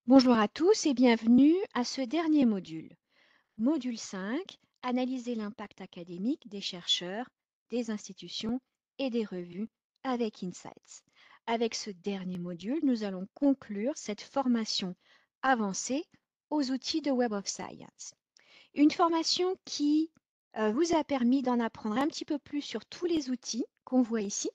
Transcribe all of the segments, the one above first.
Bonjour à tous et bienvenue à ce dernier module. Module 5, analyser l'impact académique des chercheurs, des institutions et des revues avec Insights. Avec ce dernier module, nous allons conclure cette formation avancée aux outils de Web of Science. Une formation qui vous a permis d'en apprendre un petit peu plus sur tous les outils qu'on voit ici.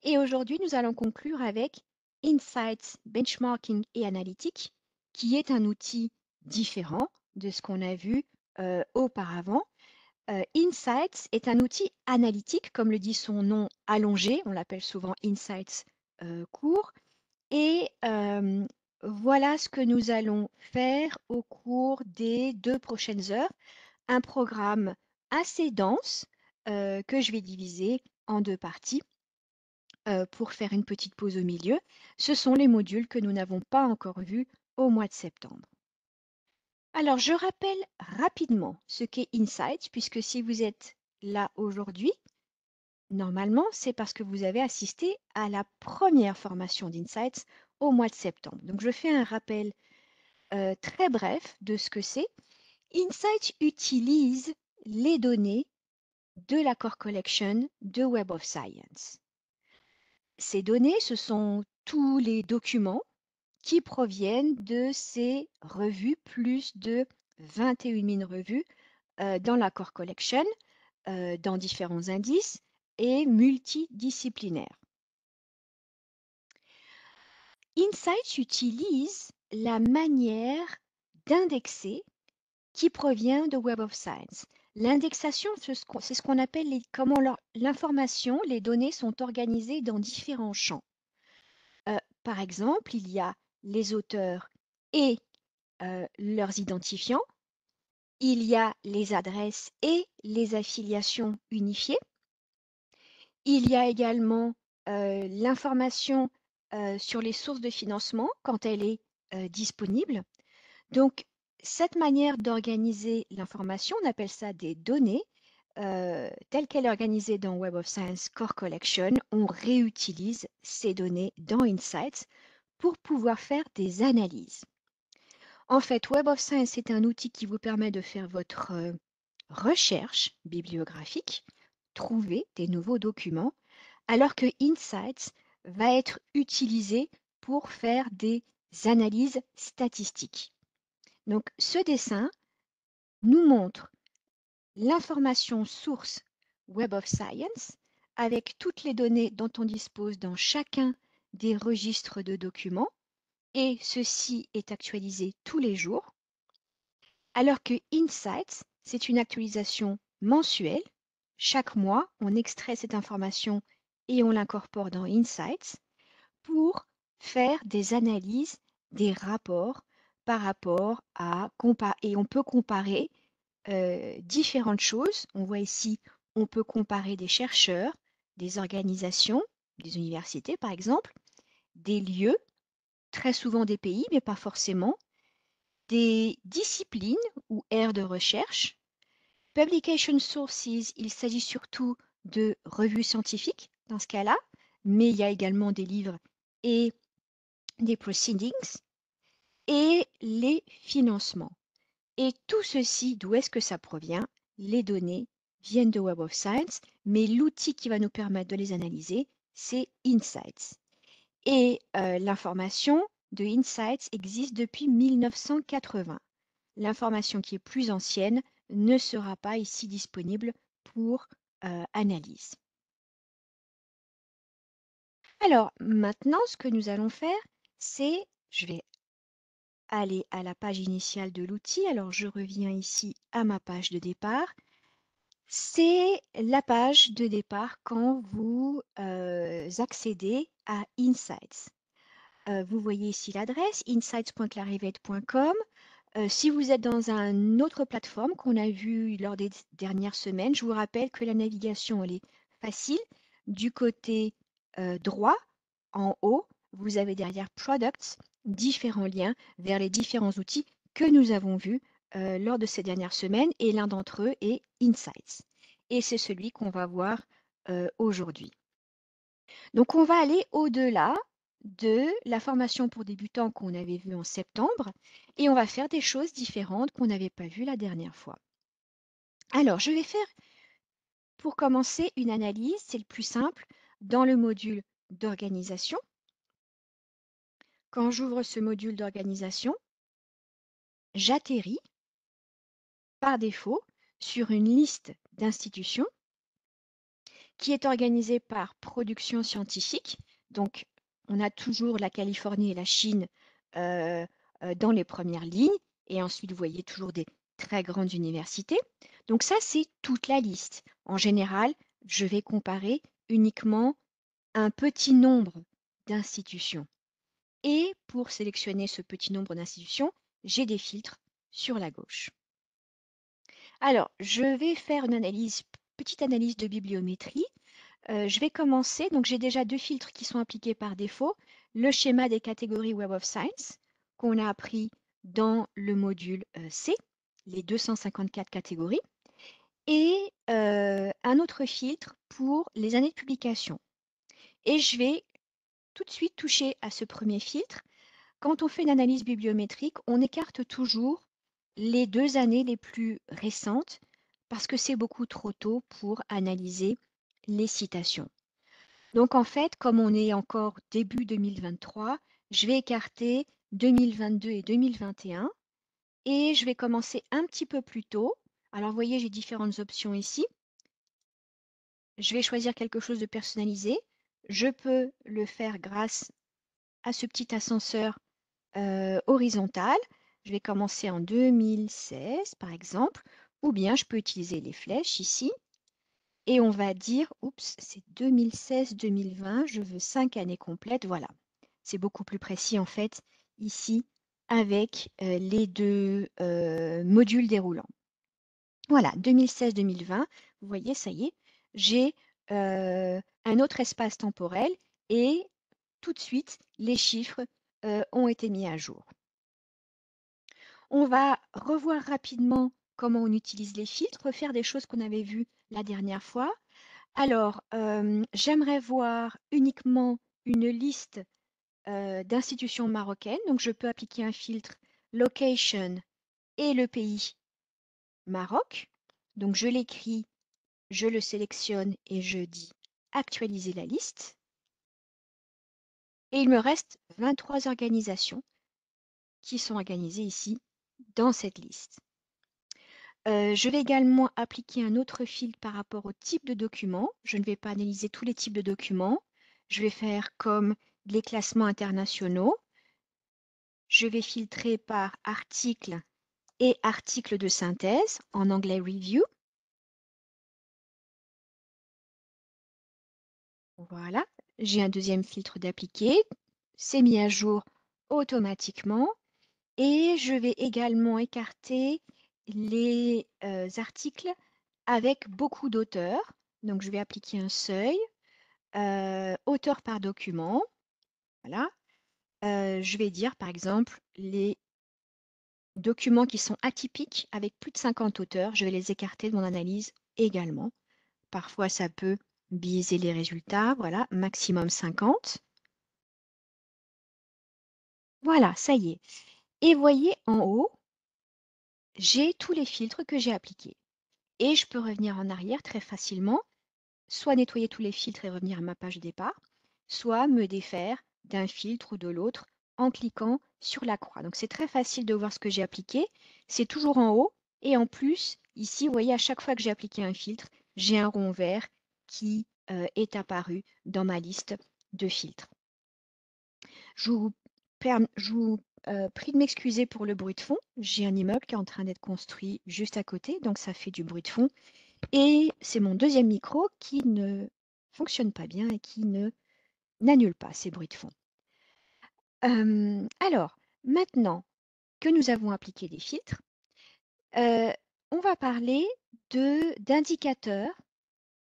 Et aujourd'hui, nous allons conclure avec Insights, Benchmarking et Analytics, qui est un outil différent de ce qu'on a vu auparavant. Insights est un outil analytique, comme le dit son nom allongé, on l'appelle souvent Insights court. Et voilà ce que nous allons faire au cours des 2 prochaines heures. Un programme assez dense que je vais diviser en 2 parties pour faire une petite pause au milieu. Ce sont les modules que nous n'avons pas encore vus au mois de septembre. Alors, je rappelle rapidement ce qu'est Insights, puisque si vous êtes là aujourd'hui, normalement, c'est parce que vous avez assisté à la première formation d'Insights au mois de septembre. Donc, je fais un rappel très bref de ce que c'est. Insights utilise les données de la Core Collection de Web of Science. Ces données, ce sont tous les documents qui proviennent de ces revues, plus de 21 000 revues dans la Core Collection, dans différents indices et multidisciplinaires. Insights utilise la manière d'indexer qui provient de Web of Science. L'indexation, c'est ce qu'on appelle comment l'information, les données sont organisées dans différents champs. Par exemple, il y a les auteurs et leurs identifiants. Il y a les adresses et les affiliations unifiées. Il y a également l'information sur les sources de financement quand elle est disponible. Donc, cette manière d'organiser l'information, on appelle ça des données, telle qu'elle est organisée dans Web of Science Core Collection. On réutilise ces données dans Insights pour pouvoir faire des analyses. En fait, Web of Science est un outil qui vous permet de faire votre recherche bibliographique, trouver des nouveaux documents, alors que Insights va être utilisé pour faire des analyses statistiques. Donc, ce dessin nous montre l'information source Web of Science avec toutes les données dont on dispose dans chacun des registres de documents, et ceci est actualisé tous les jours, alors que Insights, c'est une actualisation mensuelle. Chaque mois, on extrait cette information et on l'incorpore dans Insights pour faire des analyses, des rapports par rapport à et on peut comparer différentes choses. On voit ici, on peut comparer des chercheurs, des organisations, des universités par exemple, des lieux, très souvent des pays, mais pas forcément, des disciplines ou aires de recherche. Publication sources, il s'agit surtout de revues scientifiques dans ce cas-là, mais il y a également des livres et des proceedings et les financements. Et tout ceci, d'où est-ce que ça provient? Les données viennent de Web of Science, mais l'outil qui va nous permettre de les analyser, c'est Insights. Et l'information de Insights existe depuis 1980. L'information qui est plus ancienne ne sera pas ici disponible pour analyse. Alors maintenant, ce que nous allons faire, c'est, je vais aller à la page initiale de l'outil. Alors je reviens ici à ma page de départ. C'est la page de départ quand vous accédez à Insights. Vous voyez ici l'adresse insights.clarivate.com. Si vous êtes dans une autre plateforme qu'on a vue lors des dernières semaines, je vous rappelle que la navigation elle est facile. Du côté droit, en haut, vous avez derrière Products, différents liens vers les différents outils que nous avons vus lors de ces dernières semaines, et l'un d'entre eux est Insights. Et c'est celui qu'on va voir aujourd'hui. Donc on va aller au-delà de la formation pour débutants qu'on avait vue en septembre et on va faire des choses différentes qu'on n'avait pas vues la dernière fois. Alors, je vais faire, pour commencer, une analyse, c'est le plus simple, dans le module d'organisation. Quand j'ouvre ce module d'organisation, j'atterris par défaut sur une liste d'institutions qui est organisée par production scientifique. Donc, on a toujours la Californie et la Chine euh, dans les premières lignes. Et ensuite, vous voyez toujours des très grandes universités. Donc ça, c'est toute la liste. En général, je vais comparer uniquement un petit nombre d'institutions. Et pour sélectionner ce petit nombre d'institutions, j'ai des filtres sur la gauche. Alors, je vais faire une petite analyse de bibliométrie. Je vais commencer. Donc, j'ai déjà deux filtres qui sont appliqués par défaut. Le schéma des catégories Web of Science qu'on a appris dans le module C, les 254 catégories, et un autre filtre pour les années de publication. Et je vais tout de suite toucher à ce premier filtre. Quand on fait une analyse bibliométrique, on écarte toujours les 2 années les plus récentes parce que c'est beaucoup trop tôt pour analyser les citations. Donc en fait, comme on est encore début 2023, je vais écarter 2022 et 2021 et je vais commencer un petit peu plus tôt. Alors vous voyez, j'ai différentes options ici. Je vais choisir quelque chose de personnalisé. Je peux le faire grâce à ce petit ascenseur horizontal. Je vais commencer en 2016, par exemple, ou bien je peux utiliser les flèches ici. Et on va dire, oups, c'est 2016-2020, je veux 5 années complètes. Voilà, c'est beaucoup plus précis en fait ici avec les deux modules déroulants. Voilà, 2016-2020, vous voyez, ça y est, j'ai un autre espace temporel et tout de suite, les chiffres ont été mis à jour. On va revoir rapidement comment on utilise les filtres, refaire des choses qu'on avait vues la dernière fois. Alors, j'aimerais voir uniquement une liste d'institutions marocaines. Donc, je peux appliquer un filtre location et le pays Maroc. Donc, je l'écris, je le sélectionne et je dis actualiser la liste. Et il me reste 23 organisations qui sont organisées ici dans cette liste. Je vais également appliquer un autre filtre par rapport au type de document. Je ne vais pas analyser tous les types de documents. Je vais faire comme les classements internationaux. Je vais filtrer par article et article de synthèse, en anglais review. Voilà, j'ai un deuxième filtre d'appliquer. C'est mis à jour automatiquement. Et je vais également écarter les articles avec beaucoup d'auteurs. Donc, je vais appliquer un seuil, auteur par document. Voilà. Je vais dire, par exemple, les documents qui sont atypiques avec plus de 50 auteurs, je vais les écarter de mon analyse également. Parfois, ça peut biaiser les résultats. Voilà, maximum 50. Voilà, ça y est. Et voyez en haut, j'ai tous les filtres que j'ai appliqués. Et je peux revenir en arrière très facilement, soit nettoyer tous les filtres et revenir à ma page de départ, soit me défaire d'un filtre ou de l'autre en cliquant sur la croix. Donc c'est très facile de voir ce que j'ai appliqué. C'est toujours en haut. Et en plus, ici, vous voyez, à chaque fois que j'ai appliqué un filtre, j'ai un rond vert qui est apparu dans ma liste de filtres. Je vous prie de m'excuser pour le bruit de fond. J'ai un immeuble qui est en train d'être construit juste à côté, donc ça fait du bruit de fond. Et c'est mon deuxième micro qui ne fonctionne pas bien et qui n'annule pas ces bruits de fond. Alors, maintenant que nous avons appliqué des filtres, on va parler d'indicateurs.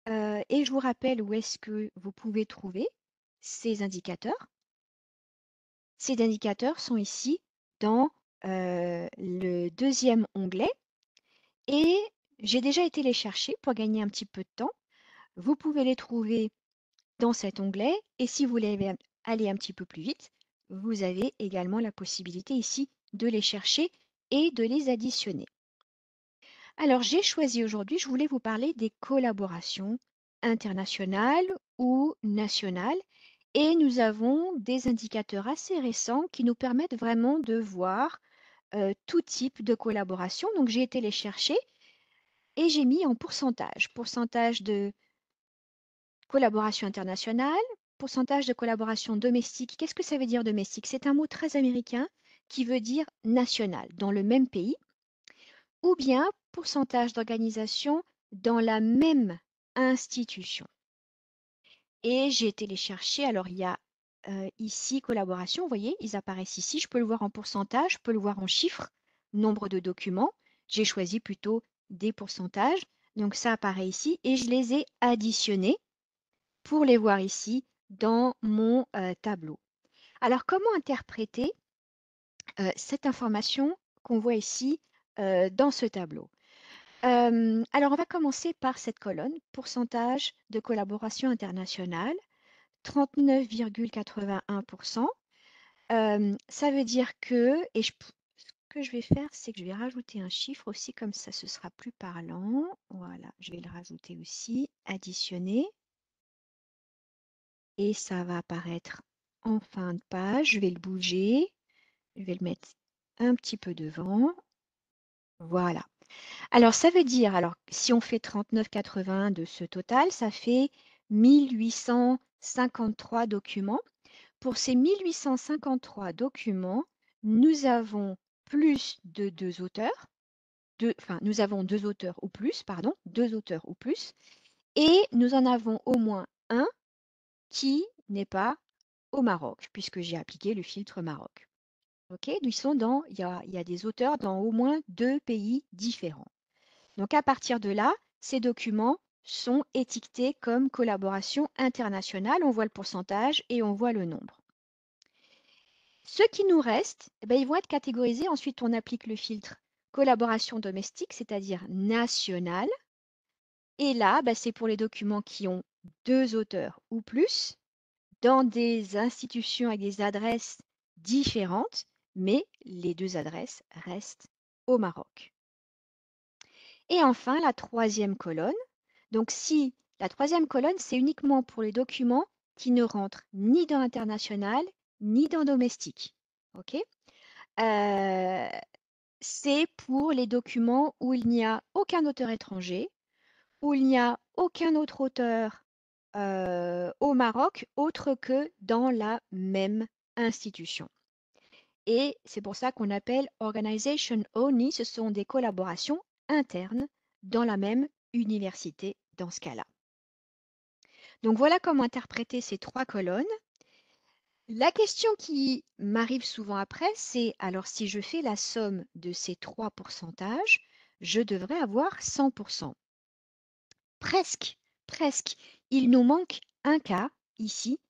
Et je vous rappelle où est-ce que vous pouvez trouver ces indicateurs. Ces indicateurs sont ici dans le deuxième onglet. Et j'ai déjà été les chercher pour gagner un petit peu de temps. Vous pouvez les trouver dans cet onglet. Et si vous voulez aller un petit peu plus vite, vous avez également la possibilité ici de les chercher et de les additionner. Alors, j'ai choisi aujourd'hui, je voulais vous parler des collaborations internationales ou nationales. Et nous avons des indicateurs assez récents qui nous permettent vraiment de voir tout type de collaboration. Donc, j'ai été les chercher et j'ai mis en pourcentage. Pourcentage de collaboration internationale, pourcentage de collaboration domestique. Qu'est-ce que ça veut dire domestique? C'est un mot très américain qui veut dire national, dans le même pays, ou bien pourcentage d'organisation dans la même institution. Et j'ai été les chercher. Alors, il y a ici collaboration, vous voyez, ils apparaissent ici. Je peux le voir en pourcentage, je peux le voir en chiffres, nombre de documents. J'ai choisi plutôt des pourcentages. Donc, ça apparaît ici et je les ai additionnés pour les voir ici dans mon tableau. Alors, comment interpréter cette information qu'on voit ici dans ce tableau? Alors, on va commencer par cette colonne, pourcentage de collaboration internationale, 39,81%. Ça veut dire que, ce que je vais faire, c'est que je vais rajouter un chiffre aussi, comme ça, ce sera plus parlant. Voilà, je vais le rajouter aussi, additionner. Et ça va apparaître en fin de page. Je vais le bouger. Je vais le mettre un petit peu devant. Voilà. Alors, ça veut dire, alors, si on fait 39,81 de ce total, ça fait 1853 documents. Pour ces 1853 documents, nous avons plus de deux auteurs, enfin, nous avons deux auteurs ou plus, pardon, deux auteurs ou plus, et nous en avons au moins un qui n'est pas au Maroc, puisque j'ai appliqué le filtre Maroc. Ok, il y a des auteurs dans au moins deux pays différents. Donc à partir de là, ces documents sont étiquetés comme collaboration internationale. On voit le pourcentage et on voit le nombre. Ceux qui nous restent, eh ben, ils vont être catégorisés. Ensuite, on applique le filtre collaboration domestique, c'est-à-dire nationale. Et là, ben, c'est pour les documents qui ont deux auteurs ou plus, dans des institutions avec des adresses différentes, mais les deux adresses restent au Maroc. Et enfin, la troisième colonne. Donc, si la troisième colonne, c'est uniquement pour les documents qui ne rentrent ni dans international, ni dans domestique. OK? Euh, c'est pour les documents où il n'y a aucun auteur étranger, où il n'y a aucun autre auteur au Maroc, autre que dans la même institution. Et c'est pour ça qu'on appelle organization only, ce sont des collaborations internes dans la même université dans ce cas-là. Donc voilà comment interpréter ces trois colonnes. La question qui m'arrive souvent après, c'est alors si je fais la somme de ces trois pourcentages, je devrais avoir 100%. Presque, presque. Il nous manque un cas ici,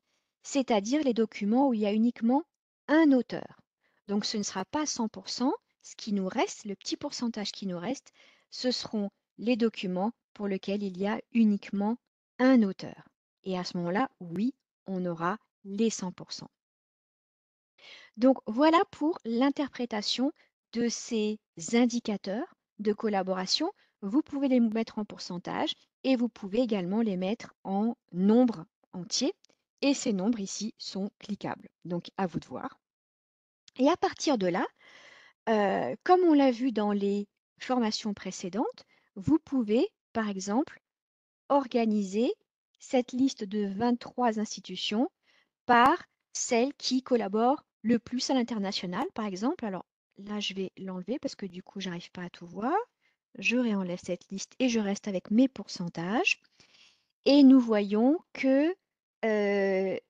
c'est-à-dire les documents où il y a uniquement un auteur. Donc ce ne sera pas 100%. Ce qui nous reste, le petit pourcentage qui nous reste, ce seront les documents pour lesquels il y a uniquement un auteur. Et à ce moment-là, oui, on aura les 100%. Donc voilà pour l'interprétation de ces indicateurs de collaboration. Vous pouvez les mettre en pourcentage et vous pouvez également les mettre en nombre entier. Et ces nombres ici sont cliquables. Donc à vous de voir. Et à partir de là, comme on l'a vu dans les formations précédentes, vous pouvez, par exemple, organiser cette liste de 23 institutions par celles qui collaborent le plus à l'international, par exemple. Alors là, je vais l'enlever parce que du coup, j'arrive pas à tout voir. Je réenlève cette liste et je reste avec mes pourcentages. Et nous voyons que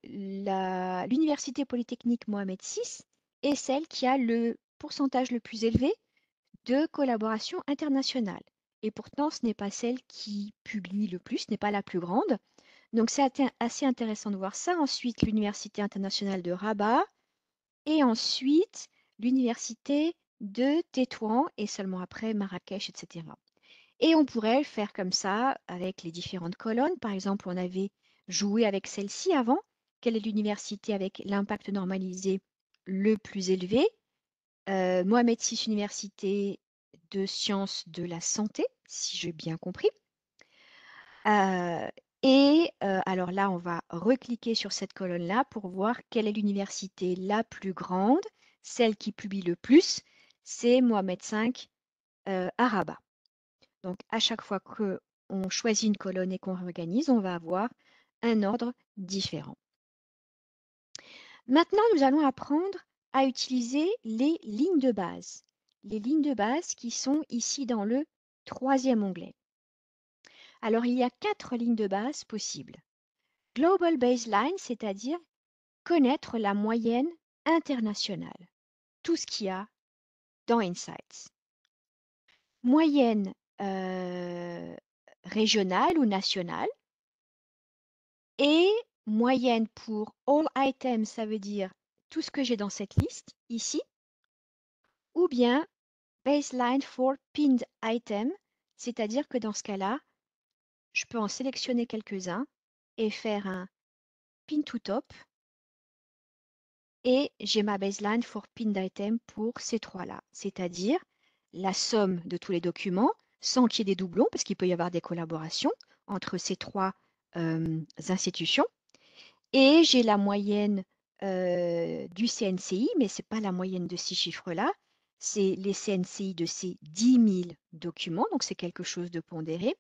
l'Université Polytechnique Mohamed VI est celle qui a le pourcentage le plus élevé de collaboration internationale. Et pourtant, ce n'est pas celle qui publie le plus, ce n'est pas la plus grande. Donc, c'est assez intéressant de voir ça. Ensuite, l'Université internationale de Rabat et ensuite l'Université de Tétouan et seulement après Marrakech, etc. Et on pourrait le faire comme ça avec les différentes colonnes. Par exemple, on avait joué avec celle-ci avant, quelle est l'université avec l'impact normalisé le plus élevé. Mohamed VI, Université de sciences de la santé, si j'ai bien compris. Alors là, on va recliquer sur cette colonne-là pour voir quelle est l'université la plus grande, celle qui publie le plus, c'est Mohamed V à Rabat. Donc, à chaque fois qu'on choisit une colonne et qu'on réorganise, on va avoir un ordre différent. Maintenant, nous allons apprendre à utiliser les lignes de base. Les lignes de base qui sont ici dans le 3e onglet. Alors, il y a 4 lignes de base possibles. Global Baseline, c'est-à-dire connaître la moyenne internationale, tout ce qu'il y a dans Insights. Moyenne régionale ou nationale et moyenne pour all items, ça veut dire tout ce que j'ai dans cette liste ici, ou bien baseline for pinned item, c'est-à-dire que dans ce cas-là, je peux en sélectionner quelques-uns et faire un pin to top et j'ai ma baseline for pinned item pour ces trois-là, c'est-à-dire la somme de tous les documents sans qu'il y ait des doublons, parce qu'il peut y avoir des collaborations entre ces trois institutions. Et j'ai la moyenne du CNCI, mais ce n'est pas la moyenne de ces chiffres-là, c'est les CNCI de ces 10 000 documents, donc c'est quelque chose de pondéré.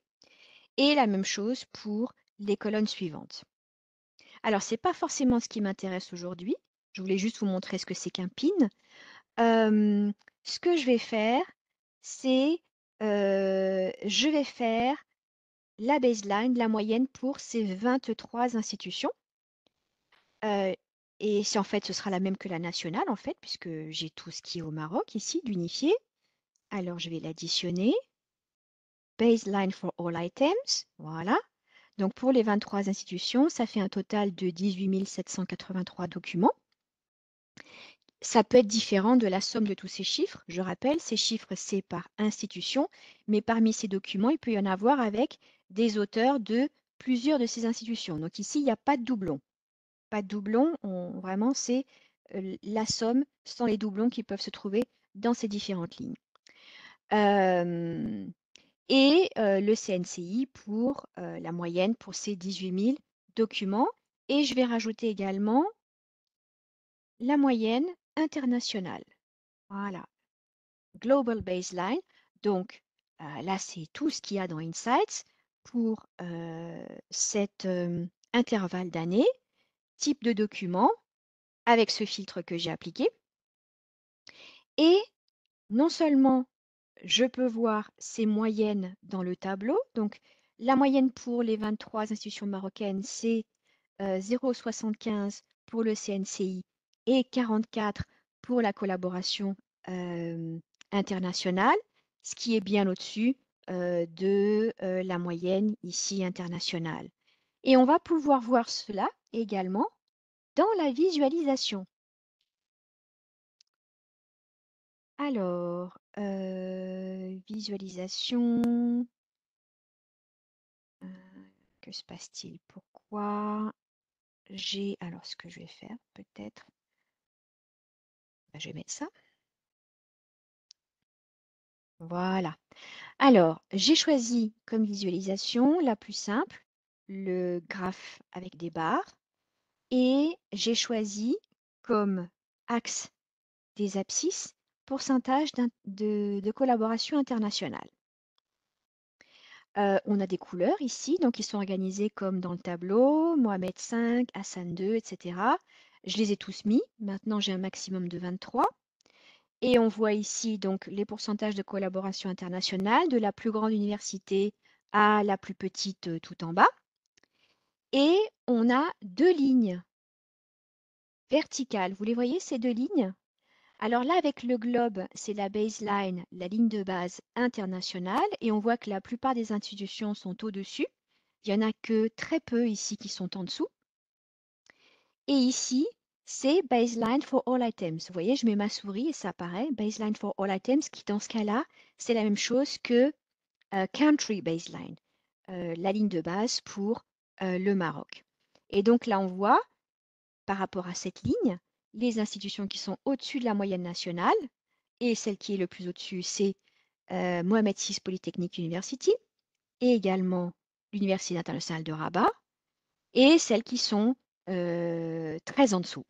Et la même chose pour les colonnes suivantes. Alors, ce n'est pas forcément ce qui m'intéresse aujourd'hui. Je voulais juste vous montrer ce que c'est qu'un pin. Ce que je vais faire, c'est je vais faire la baseline, la moyenne pour ces 23 institutions. Et en fait, ce sera la même que la nationale, en fait, puisque j'ai tout ce qui est au Maroc ici, d'unifié. Alors, je vais l'additionner. Baseline for all items, voilà. Donc, pour les 23 institutions, ça fait un total de 18 783 documents. Ça peut être différent de la somme de tous ces chiffres. Je rappelle, ces chiffres, c'est par institution, mais parmi ces documents, il peut y en avoir avec des auteurs de plusieurs de ces institutions. Donc ici, il n'y a pas de doublon. Pas de doublon, vraiment, c'est la somme sans les doublons qui peuvent se trouver dans ces différentes lignes. Le CNCI pour la moyenne pour ces 18 000 documents. Et je vais rajouter également la moyenne internationale. Voilà, Global Baseline. Donc là, c'est tout ce qu'il y a dans Insights pour cet intervalle d'année, type de document, avec ce filtre que j'ai appliqué. Et non seulement je peux voir ces moyennes dans le tableau, donc la moyenne pour les 23 institutions marocaines, c'est 0,75 pour le CNCI et 44 pour la collaboration internationale, ce qui est bien au-dessus de la moyenne ici internationale. Et on va pouvoir voir cela également dans la visualisation. Alors, visualisation, que se passe-t-il? Pourquoi j'ai... Alors, ce que je vais faire, peut-être, je vais mettre ça. Voilà. Alors, j'ai choisi comme visualisation la plus simple, le graphe avec des barres, et j'ai choisi comme axe des abscisses pourcentage de collaboration internationale. On a des couleurs ici, donc ils sont organisés comme dans le tableau, Mohamed V, Hassan II, etc. Je les ai tous mis. Maintenant, j'ai un maximum de 23. Et on voit ici donc les pourcentages de collaboration internationale de la plus grande université à la plus petite tout en bas. Et on a deux lignes verticales. Vous les voyez, ces deux lignes? Alors là, avec le globe, c'est la baseline, la ligne de base internationale, et on voit que la plupart des institutions sont au-dessus. Il n'y en a que très peu ici qui sont en dessous. Et ici, c'est baseline for all items. Vous voyez, je mets ma souris et ça apparaît, baseline for all items, qui dans ce cas-là, c'est la même chose que country baseline, la ligne de base pour le Maroc. Et donc là, on voit par rapport à cette ligne, les institutions qui sont au-dessus de la moyenne nationale, et celle qui est le plus au-dessus, c'est Mohamed VI Polytechnic University, et également l'Université internationale de Rabat, et celles qui sont très en dessous.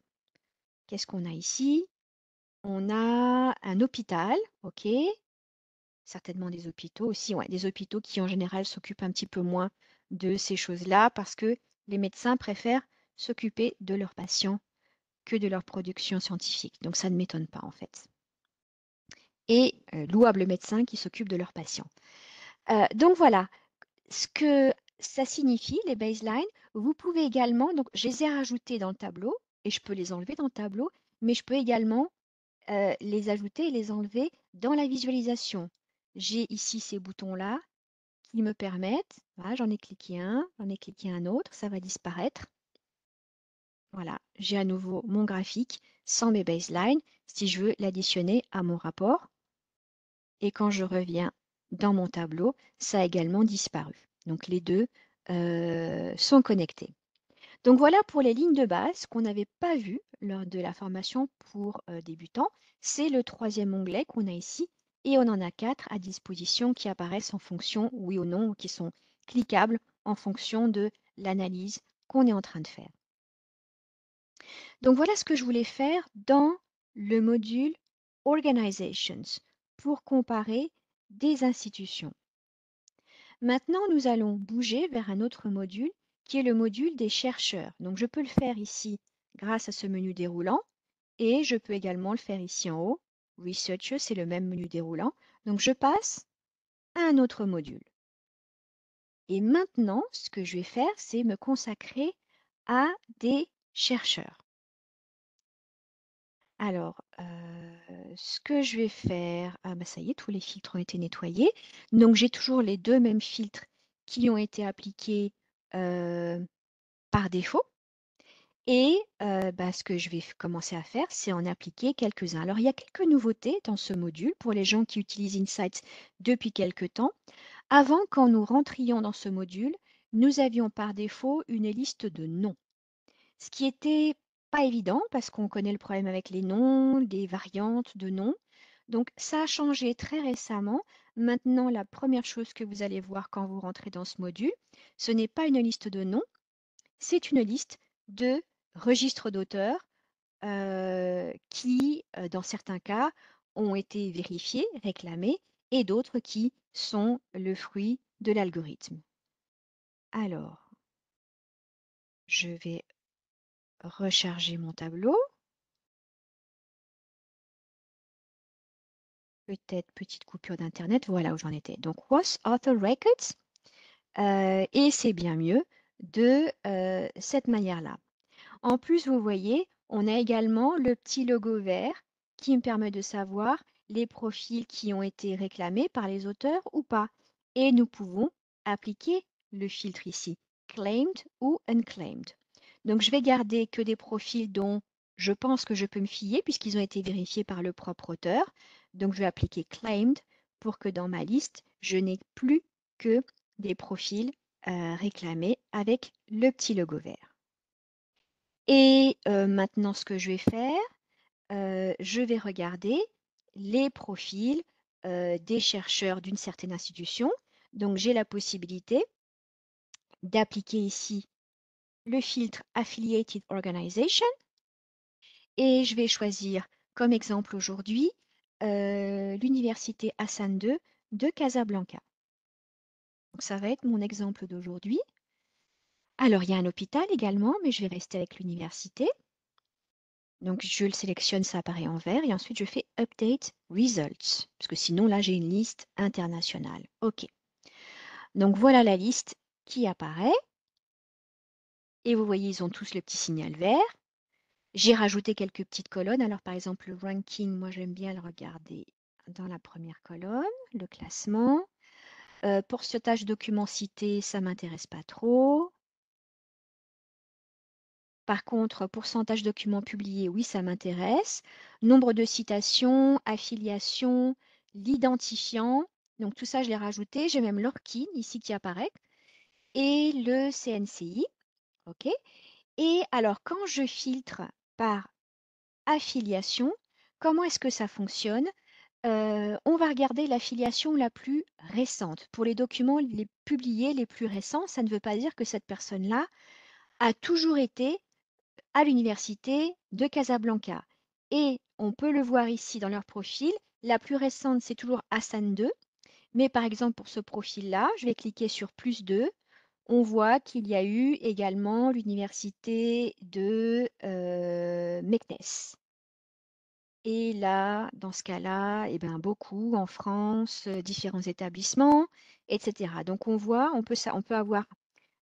Qu'est-ce qu'on a ici? On a un hôpital, ok, certainement des hôpitaux aussi, ouais, des hôpitaux qui en général s'occupent un petit peu moins de ces choses-là parce que les médecins préfèrent s'occuper de leurs patients que de leur production scientifique. Donc ça ne m'étonne pas en fait. Et louables médecins qui s'occupent de leurs patients. Donc voilà, ce que ça signifie, les baselines, vous pouvez également, donc je les ai rajoutés dans le tableau et je peux les enlever dans le tableau, mais je peux également les ajouter et les enlever dans la visualisation. J'ai ici ces boutons-là qui me permettent, voilà, j'en ai cliqué un autre, ça va disparaître. Voilà, j'ai à nouveau mon graphique sans mes baselines si je veux l'additionner à mon rapport. Et quand je reviens dans mon tableau, ça a également disparu. Donc les deux sont connectés. Donc voilà pour les lignes de base qu'on n'avait pas vues lors de la formation pour débutants. C'est le troisième onglet qu'on a ici et on en a 4 à disposition qui apparaissent en fonction, oui ou non, ou qui sont cliquables en fonction de l'analyse qu'on est en train de faire. Donc voilà ce que je voulais faire dans le module Organizations pour comparer des institutions. Maintenant, nous allons bouger vers un autre module qui est le module des chercheurs. Donc je peux le faire ici grâce à ce menu déroulant et je peux également le faire ici en haut. Researcher, c'est le même menu déroulant. Donc je passe à un autre module. Et maintenant, ce que je vais faire, c'est me consacrer à des chercheurs. Alors, ce que je vais faire, ah bah ça y est, tous les filtres ont été nettoyés. Donc j'ai toujours les deux mêmes filtres qui ont été appliqués par défaut. Et bah, ce que je vais commencer à faire, c'est en appliquer quelques-uns. Alors, il y a quelques nouveautés dans ce module pour les gens qui utilisent Insights depuis quelques temps. Avant, quand nous rentrions dans ce module, nous avions par défaut une liste de noms, ce qui était pas évident parce qu'on connaît le problème avec les noms, des variantes de noms. Donc, ça a changé très récemment. Maintenant, la première chose que vous allez voir quand vous rentrez dans ce module, ce n'est pas une liste de noms, c'est une liste de registres d'auteurs qui, dans certains cas, ont été vérifiés, réclamés, et d'autres qui sont le fruit de l'algorithme. Alors, je vais recharger mon tableau. Peut-être petite coupure d'Internet, voilà où j'en étais. Donc, Was Author Records, et c'est bien mieux de cette manière-là. En plus, vous voyez, on a également le petit logo vert qui me permet de savoir les profils qui ont été réclamés par les auteurs ou pas. Et nous pouvons appliquer le filtre ici, claimed ou unclaimed. Donc, je vais garder que des profils dont je pense que je peux me fier puisqu'ils ont été vérifiés par le propre auteur. Donc, je vais appliquer claimed pour que dans ma liste, je n'ai plus que des profils réclamés avec le petit logo vert. Et maintenant, ce que je vais faire, je vais regarder les profils des chercheurs d'une certaine institution. Donc, j'ai la possibilité d'appliquer ici le filtre Affiliated Organization et je vais choisir comme exemple aujourd'hui l'Université Hassan II de Casablanca. Donc, ça va être mon exemple d'aujourd'hui. Alors, il y a un hôpital également, mais je vais rester avec l'université. Donc, je le sélectionne, ça apparaît en vert, et ensuite je fais Update Results, parce que sinon, là, j'ai une liste internationale. OK. Donc, voilà la liste qui apparaît. Et vous voyez, ils ont tous le petit signal vert. J'ai rajouté quelques petites colonnes. Alors, par exemple, le ranking, moi, j'aime bien le regarder dans la première colonne, le classement. Pourcentage documents cités, ça ne m'intéresse pas trop. Par contre, pourcentage documents publiés, oui, ça m'intéresse. Nombre de citations, affiliation, l'identifiant. Donc tout ça, je l'ai rajouté. J'ai même l'ORCID ici qui apparaît. Et le CNCI. OK. Et alors, quand je filtre par affiliation, comment est-ce que ça fonctionne? On va regarder l'affiliation la plus récente. Pour les documents les publiés les plus récents, ça ne veut pas dire que cette personne-là a toujours été à l'université de Casablanca. Et on peut le voir ici dans leur profil. La plus récente, c'est toujours Hassan 2. Mais par exemple, pour ce profil-là, je vais cliquer sur plus 2. On voit qu'il y a eu également l'université de Meknès. Et là, dans ce cas-là, eh ben, beaucoup en France, différents établissements, etc. Donc on voit, on peut avoir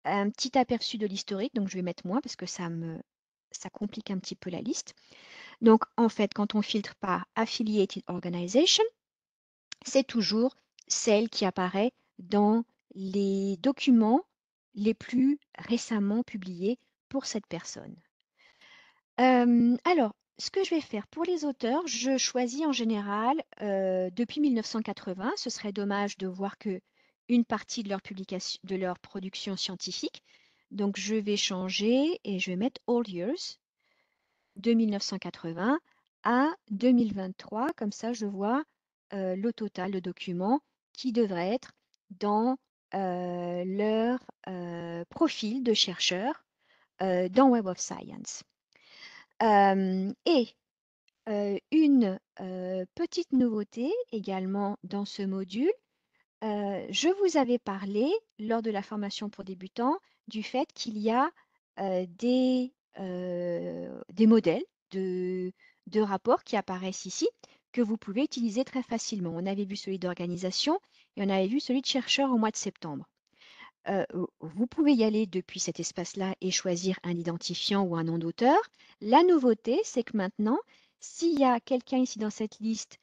un petit aperçu de l'historique. Donc je vais mettre moins parce que ça complique un petit peu la liste. Donc en fait, quand on filtre par Affiliated Organization, c'est toujours celle qui apparaît dans les documents les plus récemment publiés pour cette personne. Alors, ce que je vais faire pour les auteurs, je choisis en général depuis 1980. Ce serait dommage de voir que une partie de leur publication, de leur production scientifique. Donc, je vais changer et je vais mettre All Years de 1980 à 2023. Comme ça, je vois le total de documents qui devraient être dans leur profil de chercheur dans Web of Science. Et une petite nouveauté également dans ce module, je vous avais parlé lors de la formation pour débutants du fait qu'il y a des modèles de rapports qui apparaissent ici que vous pouvez utiliser très facilement. On avait vu celui d'organisation et on avait vu celui de chercheur au mois de septembre. Vous pouvez y aller depuis cet espace-là et choisir un identifiant ou un nom d'auteur. La nouveauté, c'est que maintenant, s'il y a quelqu'un ici dans cette liste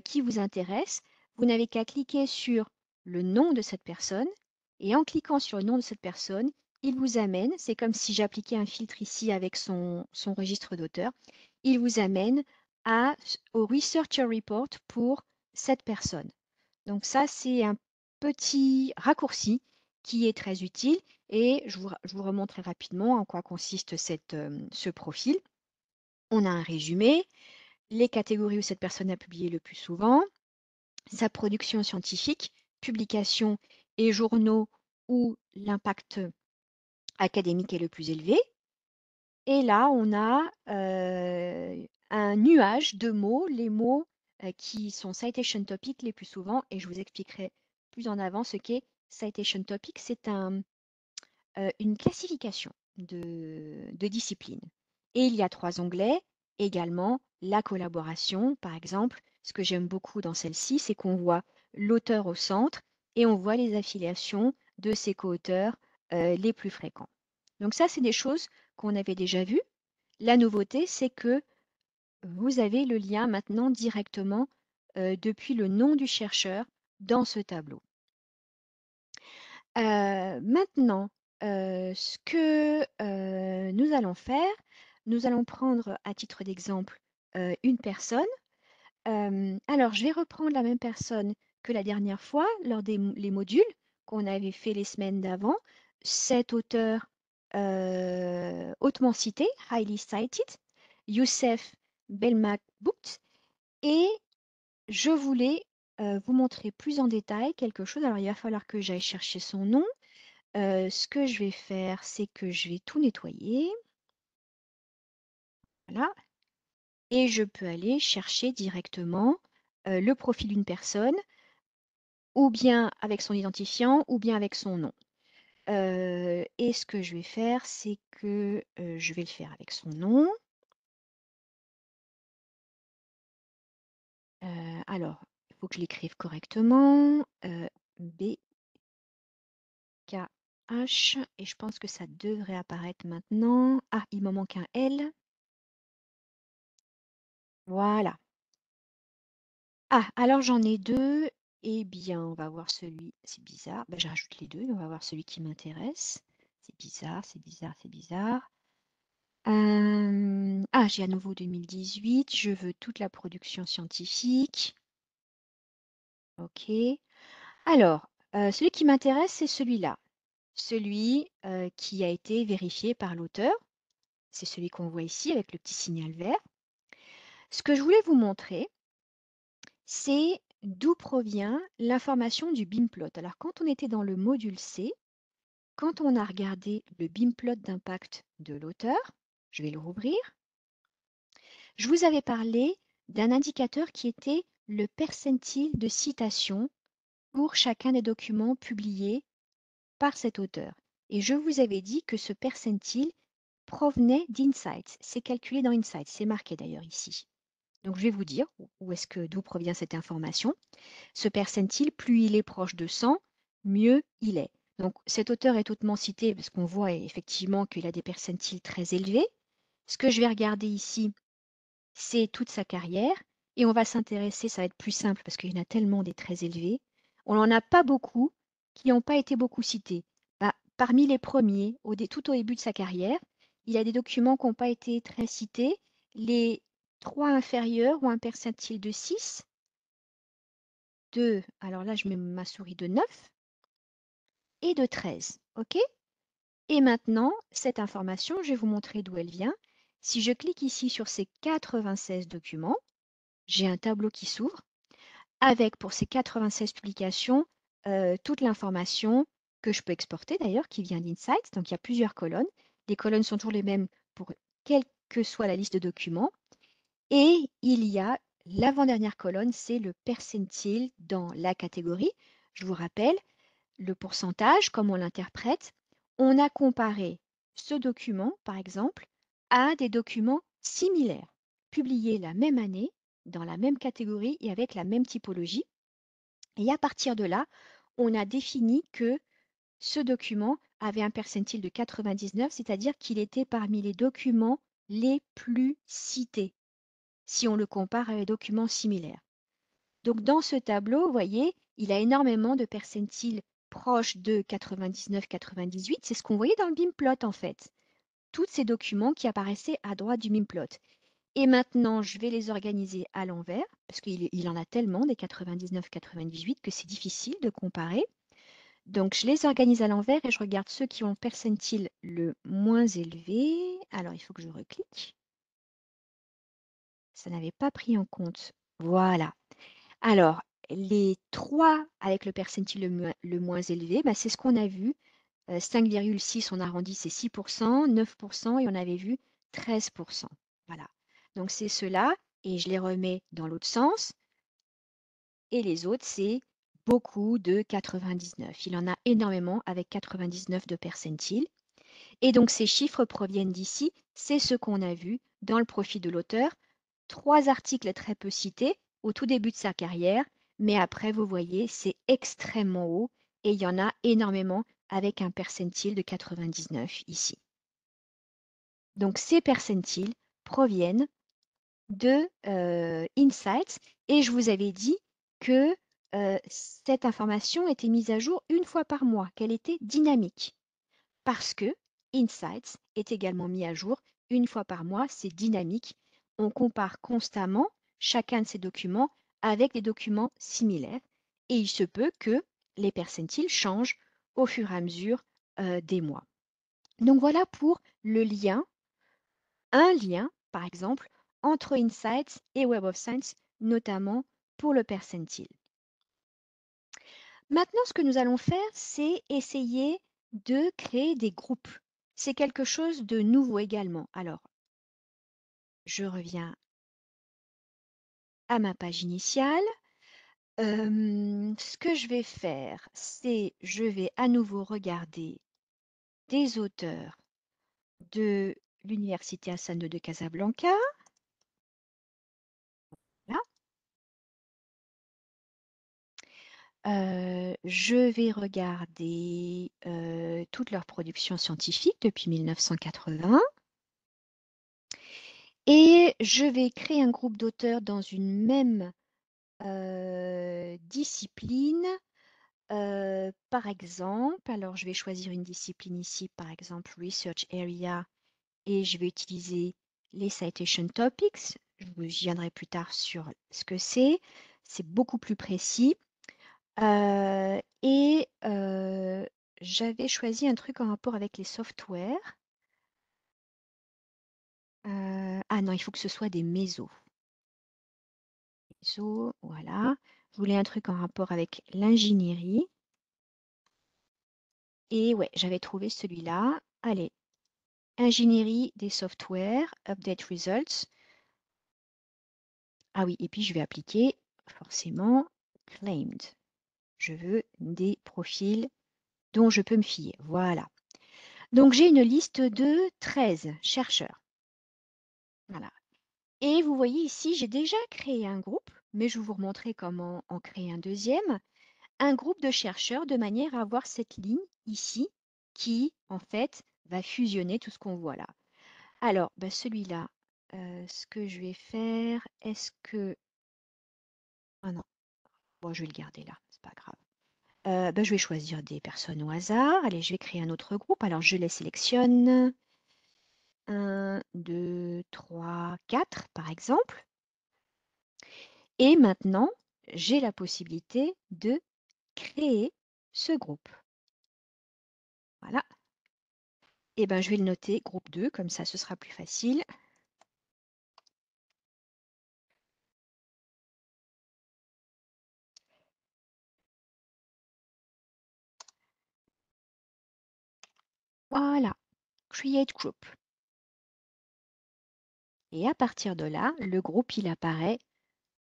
qui vous intéresse, vous n'avez qu'à cliquer sur le nom de cette personne et en cliquant sur le nom de cette personne, il vous amène, c'est comme si j'appliquais un filtre ici avec son registre d'auteur, il vous amène au Researcher Report pour cette personne. Donc ça, c'est un petit raccourci qui est très utile et je vous remontre très rapidement en quoi consiste ce profil. On a un résumé, les catégories où cette personne a publié le plus souvent, sa production scientifique, publications et journaux où l'impact académique est le plus élevé. Et là, on a un nuage de mots, les mots qui sont citation topic les plus souvent, et je vous expliquerai plus en avant ce qu'est citation topic. C'est une classification de disciplines. Et il y a 3 onglets, également la collaboration, par exemple. Ce que j'aime beaucoup dans celle-ci, c'est qu'on voit l'auteur au centre et on voit les affiliations de ses co-auteurs les plus fréquents. Donc ça, c'est des choses qu'on avait déjà vues. La nouveauté, c'est que vous avez le lien maintenant directement depuis le nom du chercheur dans ce tableau. Maintenant, ce que nous allons faire, nous allons prendre à titre d'exemple une personne. Alors, je vais reprendre la même personne que la dernière fois lors les modules qu'on avait fait les semaines d'avant. Cet auteur hautement cité, highly cited, Youssef Belmakbout, et je voulais vous montrer plus en détail quelque chose. Alors, il va falloir que j'aille chercher son nom. Ce que je vais faire, c'est que je vais tout nettoyer. Voilà. Et je peux aller chercher directement le profil d'une personne, ou bien avec son identifiant, ou bien avec son nom. Et ce que je vais faire, c'est que je vais le faire avec son nom. Alors, il faut que je l'écrive correctement. B, K, H. Et je pense que ça devrait apparaître maintenant. Ah, il me manque un L. Voilà. Ah, alors j'en ai 2. Eh bien, on va voir celui, c'est bizarre. Ben, je rajoute les 2 et on va voir celui qui m'intéresse. C'est bizarre, c'est bizarre, c'est bizarre. Ah, j'ai à nouveau 2018. Je veux toute la production scientifique. OK. Alors, celui qui m'intéresse, c'est celui-là. Celui qui a été vérifié par l'auteur. c'est celui qu'on voit ici avec le petit signal vert. Ce que je voulais vous montrer, c'est d'où provient l'information du BIMplot. Alors, quand on était dans le module C, quand on a regardé le BIMplot d'impact de l'auteur, je vais le rouvrir, je vous avais parlé d'un indicateur qui était le percentile de citation pour chacun des documents publiés par cet auteur. Et je vous avais dit que ce percentile provenait d'Insights. C'est calculé dans Insights, c'est marqué d'ailleurs ici. Donc je vais vous dire d'où provient cette information. Ce percentile, plus il est proche de 100, mieux il est. Donc cet auteur est hautement cité parce qu'on voit effectivement qu'il a des percentiles très élevés. Ce que je vais regarder ici, c'est toute sa carrière. Et on va s'intéresser, ça va être plus simple parce qu'il y en a tellement des très élevés. On n'en a pas beaucoup qui n'ont pas été beaucoup cités. Bah, parmi les premiers, tout au début de sa carrière, il y a des documents qui n'ont pas été très cités. Les trois inférieurs ont un percentile de 6, alors là je mets ma souris de 9 et de 13. OK? Et maintenant, cette information, je vais vous montrer d'où elle vient. Si je clique ici sur ces 96 documents, j'ai un tableau qui s'ouvre avec, pour ces 96 publications, toute l'information que je peux exporter d'ailleurs, qui vient d'Insights. Donc, il y a plusieurs colonnes. Les colonnes sont toujours les mêmes pour quelle que soit la liste de documents. Et il y a l'avant-dernière colonne, c'est le percentile dans la catégorie. Je vous rappelle, le pourcentage, comme on l'interprète, on a comparé ce document, par exemple, à des documents similaires, publiés la même année, dans la même catégorie et avec la même typologie. Et à partir de là, on a défini que ce document avait un percentile de 99, c'est-à-dire qu'il était parmi les documents les plus cités, si on le compare à des documents similaires. Donc dans ce tableau, vous voyez, il a énormément de percentiles proches de 99-98. C'est ce qu'on voyait dans le BIMplot en fait. Tous ces documents qui apparaissaient à droite du BIMplot. Et maintenant, je vais les organiser à l'envers, parce qu'il en a tellement des 99-98 que c'est difficile de comparer. Donc je les organise à l'envers et je regarde ceux qui ont le percentile le moins élevé. Alors il faut que je reclique. Ça n'avait pas pris en compte. Voilà. Alors, les 3 avec le percentile le moins élevé, bah, c'est ce qu'on a vu. 5,6, on arrondit, c'est 6%, 9%, et on avait vu 13%. Voilà. Donc, c'est cela, et je les remets dans l'autre sens. Et les autres, c'est beaucoup de 99. Il en a énormément avec 99 de percentile. Et donc, ces chiffres proviennent d'ici. C'est ce qu'on a vu dans le profil de l'auteur. 3 articles très peu cités au tout début de sa carrière, mais après, vous voyez, c'est extrêmement haut et il y en a énormément avec un percentile de 99 ici. Donc, ces percentiles proviennent de Insights et je vous avais dit que cette information était mise à jour une fois par mois, qu'elle était dynamique parce que Insights est également mis à jour une fois par mois, c'est dynamique. On compare constamment chacun de ces documents avec des documents similaires et il se peut que les percentiles changent au fur et à mesure des mois. Donc voilà pour le lien, un lien par exemple entre Insights et Web of Science, notamment pour le percentile. Maintenant, ce que nous allons faire, c'est essayer de créer des groupes. C'est quelque chose de nouveau également. Alors, je reviens à ma page initiale. Ce que je vais faire, c'est je vais à nouveau regarder des auteurs de l'Université Hassan II de Casablanca. Là. Je vais regarder toute leur production scientifique depuis 1980. Et je vais créer un groupe d'auteurs dans une même discipline. Par exemple, alors je vais choisir une discipline ici, par exemple Research Area, et je vais utiliser les Citation Topics. Je viendrai plus tard sur ce que c'est. C'est beaucoup plus précis. Et j'avais choisi un truc en rapport avec les softwares. Ah non, il faut que ce soit des mésos. Mésos, voilà. Je voulais un truc en rapport avec l'ingénierie. Et ouais, j'avais trouvé celui-là. Allez, ingénierie des softwares, update results. Ah oui, et puis je vais appliquer forcément claimed. Je veux des profils dont je peux me fier. Voilà. Donc j'ai une liste de 13 chercheurs. Voilà. Et vous voyez ici, j'ai déjà créé un groupe, mais je vais vous remontrer comment en créer un deuxième. Un groupe de chercheurs de manière à avoir cette ligne ici qui, en fait, va fusionner tout ce qu'on voit là. Alors, bah, celui-là, ce que je vais faire, est-ce que... Ah non, bon, je vais le garder là, c'est pas grave. Bah, je vais choisir des personnes au hasard. Allez, je vais créer un autre groupe. Alors, je les sélectionne. 1, 2, 3, 4, par exemple. Et maintenant, j'ai la possibilité de créer ce groupe. Voilà. Et ben, je vais le noter groupe 2, comme ça, ce sera plus facile. Voilà, Create Group. Et à partir de là, le groupe, il apparaît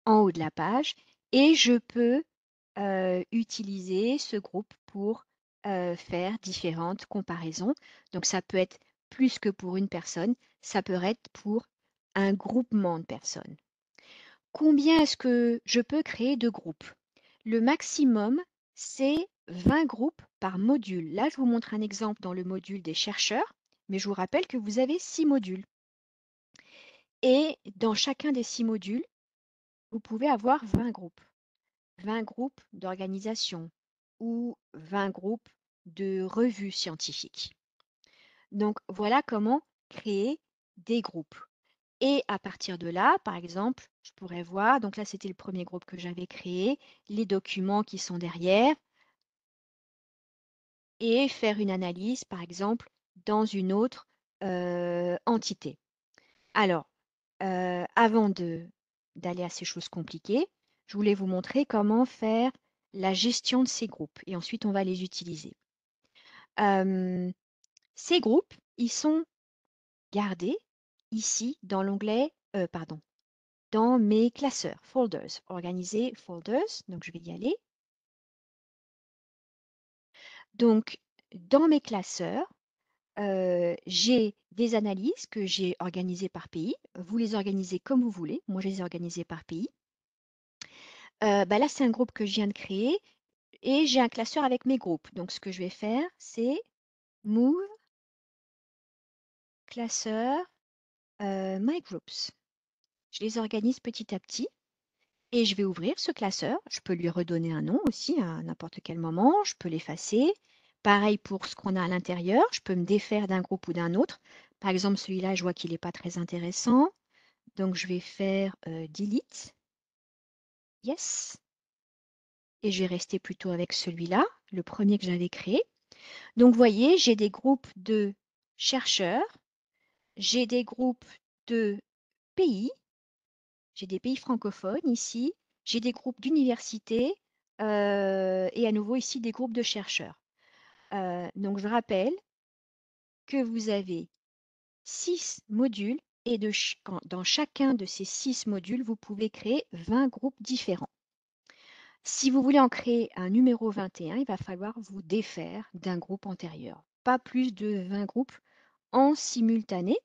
en haut de la page et je peux utiliser ce groupe pour faire différentes comparaisons. Donc, ça peut être plus que pour une personne, ça peut être pour un groupement de personnes. Combien est-ce que je peux créer de groupes? Le maximum, c'est 20 groupes par module. Là, je vous montre un exemple dans le module des chercheurs, mais je vous rappelle que vous avez 6 modules. Et dans chacun des 6 modules, vous pouvez avoir 20 groupes. 20 groupes d'organisation ou 20 groupes de revues scientifiques. Donc, voilà comment créer des groupes. Et à partir de là, par exemple, je pourrais voir, donc là c'était le premier groupe que j'avais créé, les documents qui sont derrière et faire une analyse, par exemple, dans une autre entité. Alors, avant d'aller à ces choses compliquées, je voulais vous montrer comment faire la gestion de ces groupes et ensuite on va les utiliser. Ces groupes, ils sont gardés ici dans l'onglet, pardon, dans mes classeurs, folders, organiser folders, donc je vais y aller. Donc, dans mes classeurs, j'ai des analyses que j'ai organisées par pays. Vous les organisez comme vous voulez. Moi, je les ai organisées par pays. Bah là, c'est un groupe que je viens de créer et j'ai un classeur avec mes groupes. Donc, ce que je vais faire, c'est move classeur my groups. Je les organise petit à petit. Et je vais ouvrir ce classeur. Je peux lui redonner un nom aussi à n'importe quel moment. Je peux l'effacer. Pareil pour ce qu'on a à l'intérieur. Je peux me défaire d'un groupe ou d'un autre. Par exemple, celui-là, je vois qu'il n'est pas très intéressant. Donc, je vais faire delete. Yes. Et je vais rester plutôt avec celui-là, le premier que j'avais créé. Donc, vous voyez, j'ai des groupes de chercheurs. J'ai des groupes de pays. J'ai des pays francophones ici, j'ai des groupes d'universités et à nouveau ici des groupes de chercheurs. Donc je rappelle que vous avez 6 modules et dans chacun de ces 6 modules, vous pouvez créer 20 groupes différents. Si vous voulez en créer un numéro 21, il va falloir vous défaire d'un groupe antérieur. Pas plus de 20 groupes en simultané.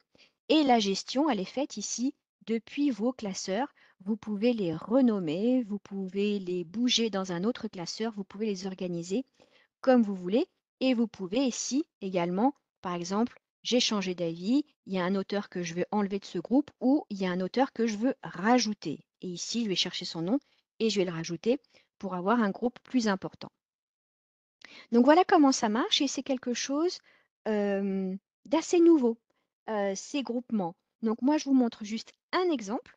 Et la gestion, elle est faite ici depuis vos classeurs. Vous pouvez les renommer, vous pouvez les bouger dans un autre classeur, vous pouvez les organiser comme vous voulez. Et vous pouvez ici également, par exemple, j'ai changé d'avis, il y a un auteur que je veux enlever de ce groupe ou il y a un auteur que je veux rajouter. Et ici, je vais chercher son nom et je vais le rajouter pour avoir un groupe plus important. Donc voilà comment ça marche et c'est quelque chose d'assez nouveau, ces groupements. Donc moi, je vous montre juste un exemple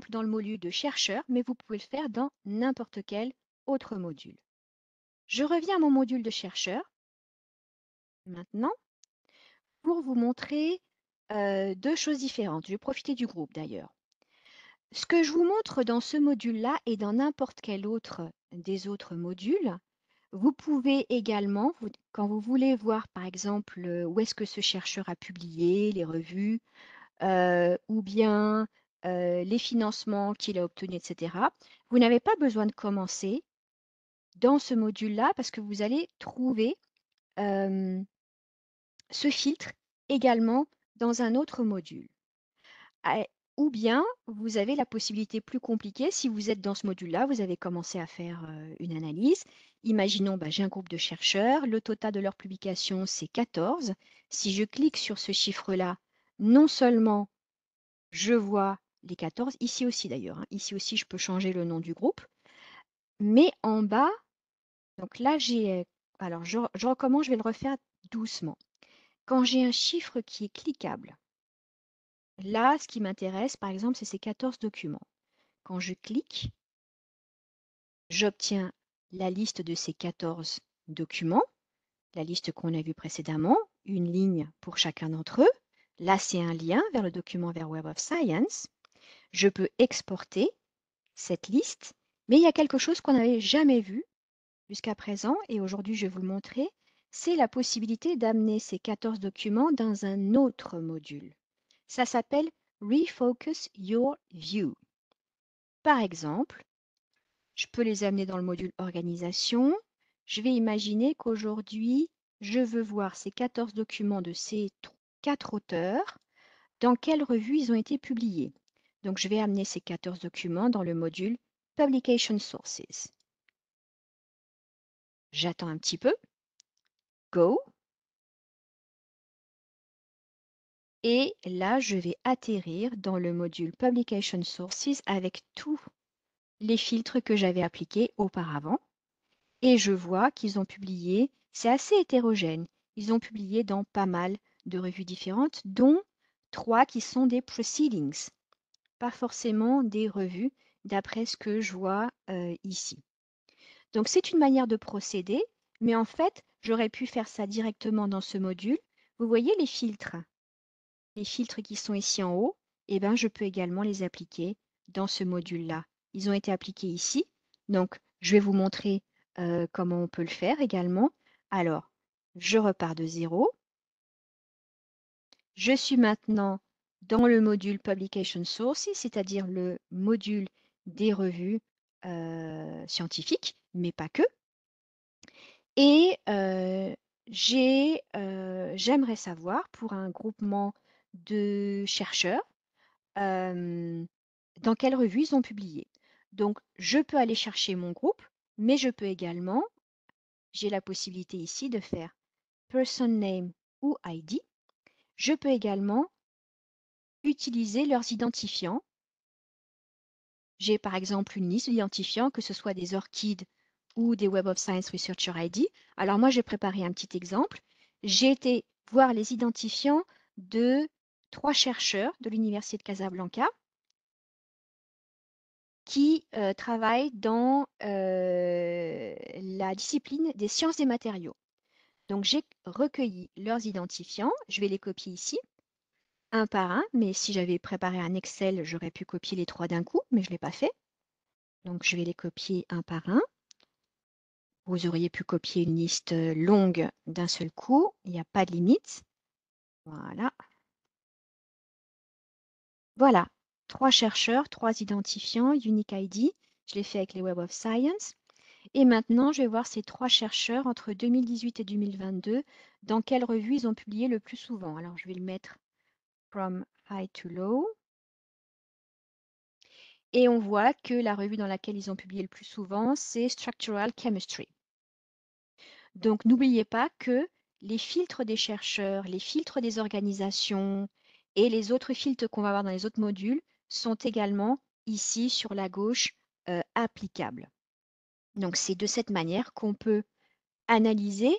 dans le module de chercheur, mais vous pouvez le faire dans n'importe quel autre module. Je reviens à mon module de chercheur maintenant pour vous montrer deux choses différentes. Je vais profiter du groupe d'ailleurs. Ce que je vous montre dans ce module-là et dans n'importe quel autre des autres modules, vous pouvez également, quand vous voulez voir par exemple où est-ce que ce chercheur a publié, les revues, ou bien les financements qu'il a obtenus, etc., vous n'avez pas besoin de commencer dans ce module-là parce que vous allez trouver ce filtre également dans un autre module. Ou bien, vous avez la possibilité plus compliquée, si vous êtes dans ce module-là, vous avez commencé à faire une analyse. Imaginons, j'ai un groupe de chercheurs, le total de leurs publications, c'est 14. Si je clique sur ce chiffre-là, non seulement je vois les 14, ici aussi d'ailleurs, hein, ici aussi je peux changer le nom du groupe, mais en bas, donc là j'ai, alors je recommence, je vais le refaire doucement. Quand j'ai un chiffre qui est cliquable, là, ce qui m'intéresse, par exemple, c'est ces 14 documents. Quand je clique, j'obtiens la liste de ces 14 documents, la liste qu'on a vue précédemment, une ligne pour chacun d'entre eux. Là, c'est un lien vers le document vers Web of Science. Je peux exporter cette liste, mais il y a quelque chose qu'on n'avait jamais vu jusqu'à présent, et aujourd'hui je vais vous le montrer, c'est la possibilité d'amener ces 14 documents dans un autre module. Ça s'appelle Refocus Your View. Par exemple, je peux les amener dans le module Organisation. Je vais imaginer qu'aujourd'hui, je veux voir ces 14 documents de ces 4 auteurs, dans quelle revue ils ont été publiés. Donc, je vais amener ces 14 documents dans le module Publication Sources. J'attends un petit peu. Go. Et là, je vais atterrir dans le module Publication Sources avec tous les filtres que j'avais appliqués auparavant. Et je vois qu'ils ont publié, c'est assez hétérogène, ils ont publié dans pas mal de revues différentes, dont 3 qui sont des proceedings, pas forcément des revues, d'après ce que je vois ici. Donc c'est une manière de procéder, mais en fait, j'aurais pu faire ça directement dans ce module. Vous voyez les filtres qui sont ici en haut, eh ben, je peux également les appliquer dans ce module-là. Ils ont été appliqués ici, donc je vais vous montrer comment on peut le faire également. Alors, je repars de zéro. Je suis maintenant dans le module Publication Sources, c'est-à-dire le module des revues scientifiques, mais pas que. Et j'aimerais savoir, pour un groupement de chercheurs, dans quelle revue ils ont publié. Donc, je peux aller chercher mon groupe, mais je peux également, j'ai la possibilité ici de faire Person Name ou ID. Je peux également utiliser leurs identifiants. J'ai par exemple une liste d'identifiants, que ce soit des ORCID ou des Web of Science Researcher ID. Alors moi, j'ai préparé un petit exemple. J'ai été voir les identifiants de 3 chercheurs de l'Université de Casablanca qui travaillent dans la discipline des sciences des matériaux. Donc, j'ai recueilli leurs identifiants. Je vais les copier ici, un par un. Mais si j'avais préparé un Excel, j'aurais pu copier les 3 d'un coup, mais je ne l'ai pas fait. Donc, je vais les copier un par un. Vous auriez pu copier une liste longue d'un seul coup. Il n'y a pas de limite. Voilà. Voilà. 3 chercheurs, 3 identifiants, Unique ID. Je l'ai fait avec les Web of Science. Et maintenant, je vais voir ces 3 chercheurs entre 2018 et 2022, dans quelle revue ils ont publié le plus souvent. Alors, je vais le mettre from high to low. Et on voit que la revue dans laquelle ils ont publié le plus souvent, c'est Structural Chemistry. Donc, n'oubliez pas que les filtres des chercheurs, les filtres des organisations et les autres filtres qu'on va voir dans les autres modules sont également ici sur la gauche applicables. Donc, c'est de cette manière qu'on peut analyser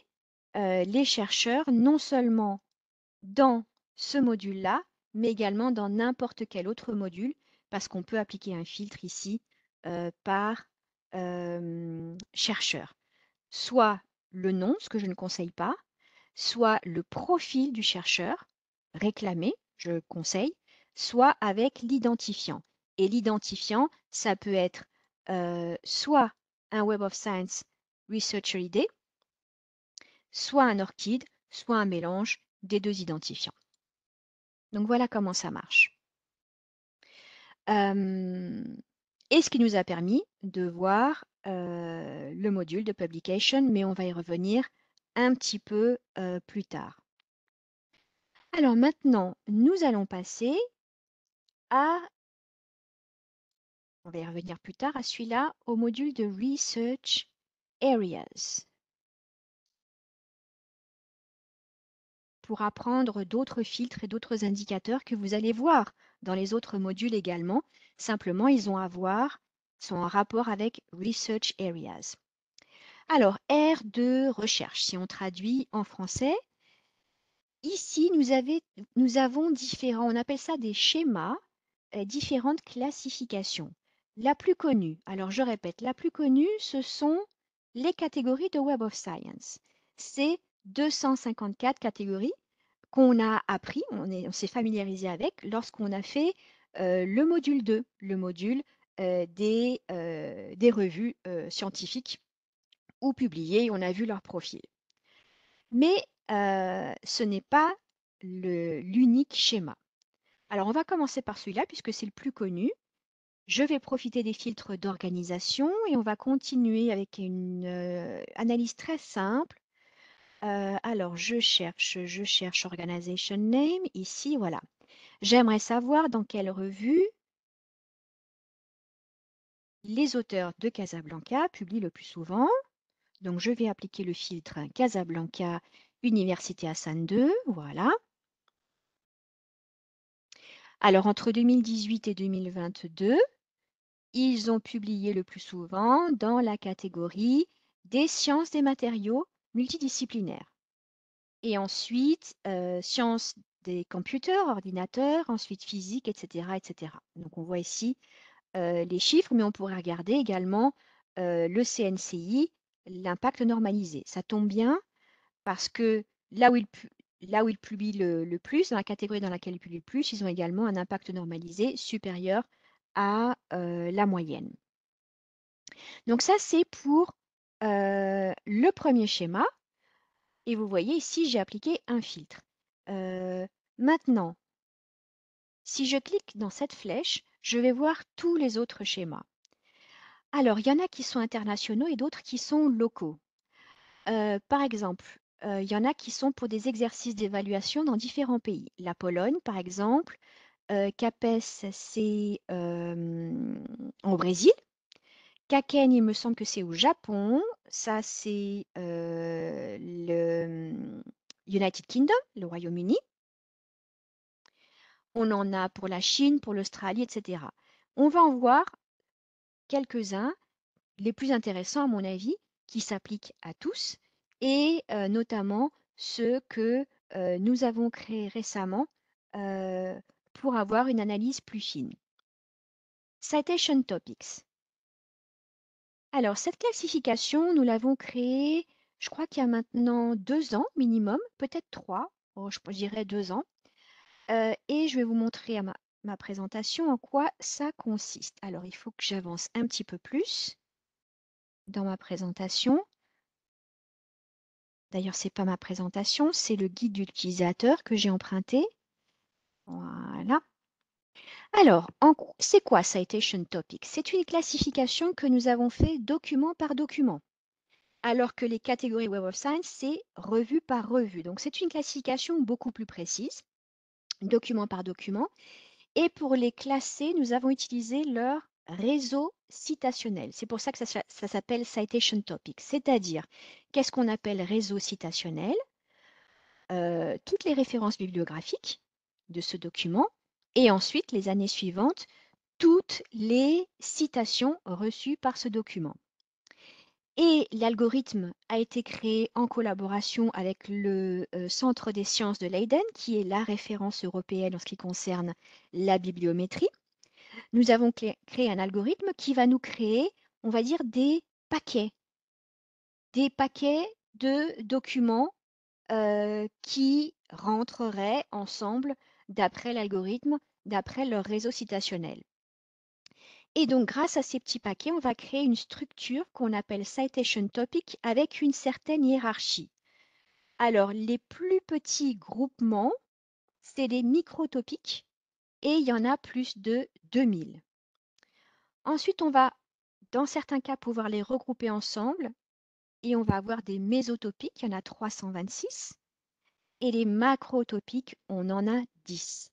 les chercheurs non seulement dans ce module-là, mais également dans n'importe quel autre module, parce qu'on peut appliquer un filtre ici par chercheur. Soit le nom, ce que je ne conseille pas, soit le profil du chercheur réclamé. je conseille, soit avec l'identifiant. Et l'identifiant, ça peut être soit un Web of Science Researcher ID, soit un ORCID, soit un mélange des deux identifiants. Donc voilà comment ça marche. Et ce qui nous a permis de voir le module de publication, mais on va y revenir un petit peu plus tard. Alors maintenant, nous allons passer à, on va y revenir plus tard, à celui-là, au module de Research Areas, pour apprendre d'autres filtres et d'autres indicateurs que vous allez voir dans les autres modules également. Simplement, ils ont à voir, sont en rapport avec Research Areas. Alors, R de recherche, si on traduit en français, ici, nous avons différents, on appelle ça des schémas, différentes classifications. La plus connue, alors je répète, la plus connue, ce sont les catégories de Web of Science. C'est 254 catégories qu'on a appris, on s'est familiarisé avec lorsqu'on a fait le module 2, le module des revues scientifiques ou publiées, on a vu leur profil. Mais ce n'est pas l'unique schéma. Alors, on va commencer par celui-là, puisque c'est le plus connu. Je vais profiter des filtres d'organisation et on va continuer avec une analyse très simple. Alors, je cherche Organization Name. Ici, voilà. J'aimerais savoir dans quelle revue les auteurs de Casablanca publient le plus souvent. Donc, je vais appliquer le filtre Casablanca Université Hassan II. Voilà. Alors, entre 2018 et 2022, ils ont publié le plus souvent dans la catégorie des sciences des matériaux multidisciplinaires. Et ensuite, sciences des computers, ordinateurs, ensuite physique, etc., etc. Donc, on voit ici les chiffres, mais on pourrait regarder également le CNCI, l'impact normalisé. Ça tombe bien parce que là où ils publient le plus, dans la catégorie dans laquelle ils publient le plus, ils ont également un impact normalisé supérieur à la moyenne. Donc ça, c'est pour le premier schéma. Et vous voyez ici, j'ai appliqué un filtre. Maintenant, si je clique dans cette flèche, je vais voir tous les autres schémas. Alors, il y en a qui sont internationaux et d'autres qui sont locaux. Par exemple, il y en a qui sont pour des exercices d'évaluation dans différents pays. La Pologne, par exemple, CAPES, c'est au Brésil. Kaken, il me semble que c'est au Japon. Ça, c'est le United Kingdom, le Royaume-Uni. On en a pour la Chine, pour l'Australie, etc. On va en voir quelques-uns, les plus intéressants à mon avis, qui s'appliquent à tous, et notamment ceux que nous avons créés récemment pour avoir une analyse plus fine. Citation Topics. Alors, cette classification, nous l'avons créée, je crois qu'il y a maintenant 2 ans minimum, peut-être 3, je dirais 2 ans. Et je vais vous montrer à ma présentation en quoi ça consiste. Alors, il faut que j'avance un petit peu plus dans ma présentation. D'ailleurs, ce n'est pas ma présentation, c'est le guide d'utilisateur que j'ai emprunté. Voilà. Alors, c'est quoi Citation Topic? C'est une classification que nous avons fait document par document. Alors que les catégories Web of Science, c'est revue par revue. Donc, c'est une classification beaucoup plus précise, document par document. Et pour les classer, nous avons utilisé leur réseau citationnel. C'est pour ça que ça s'appelle Citation Topic. C'est-à-dire, qu'est-ce qu'on appelle réseau citationnel? Toutes les références bibliographiques de ce document et ensuite, les années suivantes, toutes les citations reçues par ce document. Et l'algorithme a été créé en collaboration avec le Centre des sciences de Leiden, qui est la référence européenne en ce qui concerne la bibliométrie. Nous avons créé un algorithme qui va nous créer, on va dire, des paquets de documents qui rentreraient ensemble d'après l'algorithme, d'après leur réseau citationnel. Et donc, grâce à ces petits paquets, on va créer une structure qu'on appelle Citation Topic avec une certaine hiérarchie. Alors, les plus petits groupements, c'est les microtopiques et il y en a plus de 2000. Ensuite, on va, dans certains cas, pouvoir les regrouper ensemble et on va avoir des mésotopiques, il y en a 326, et les macrotopiques, on en a 10.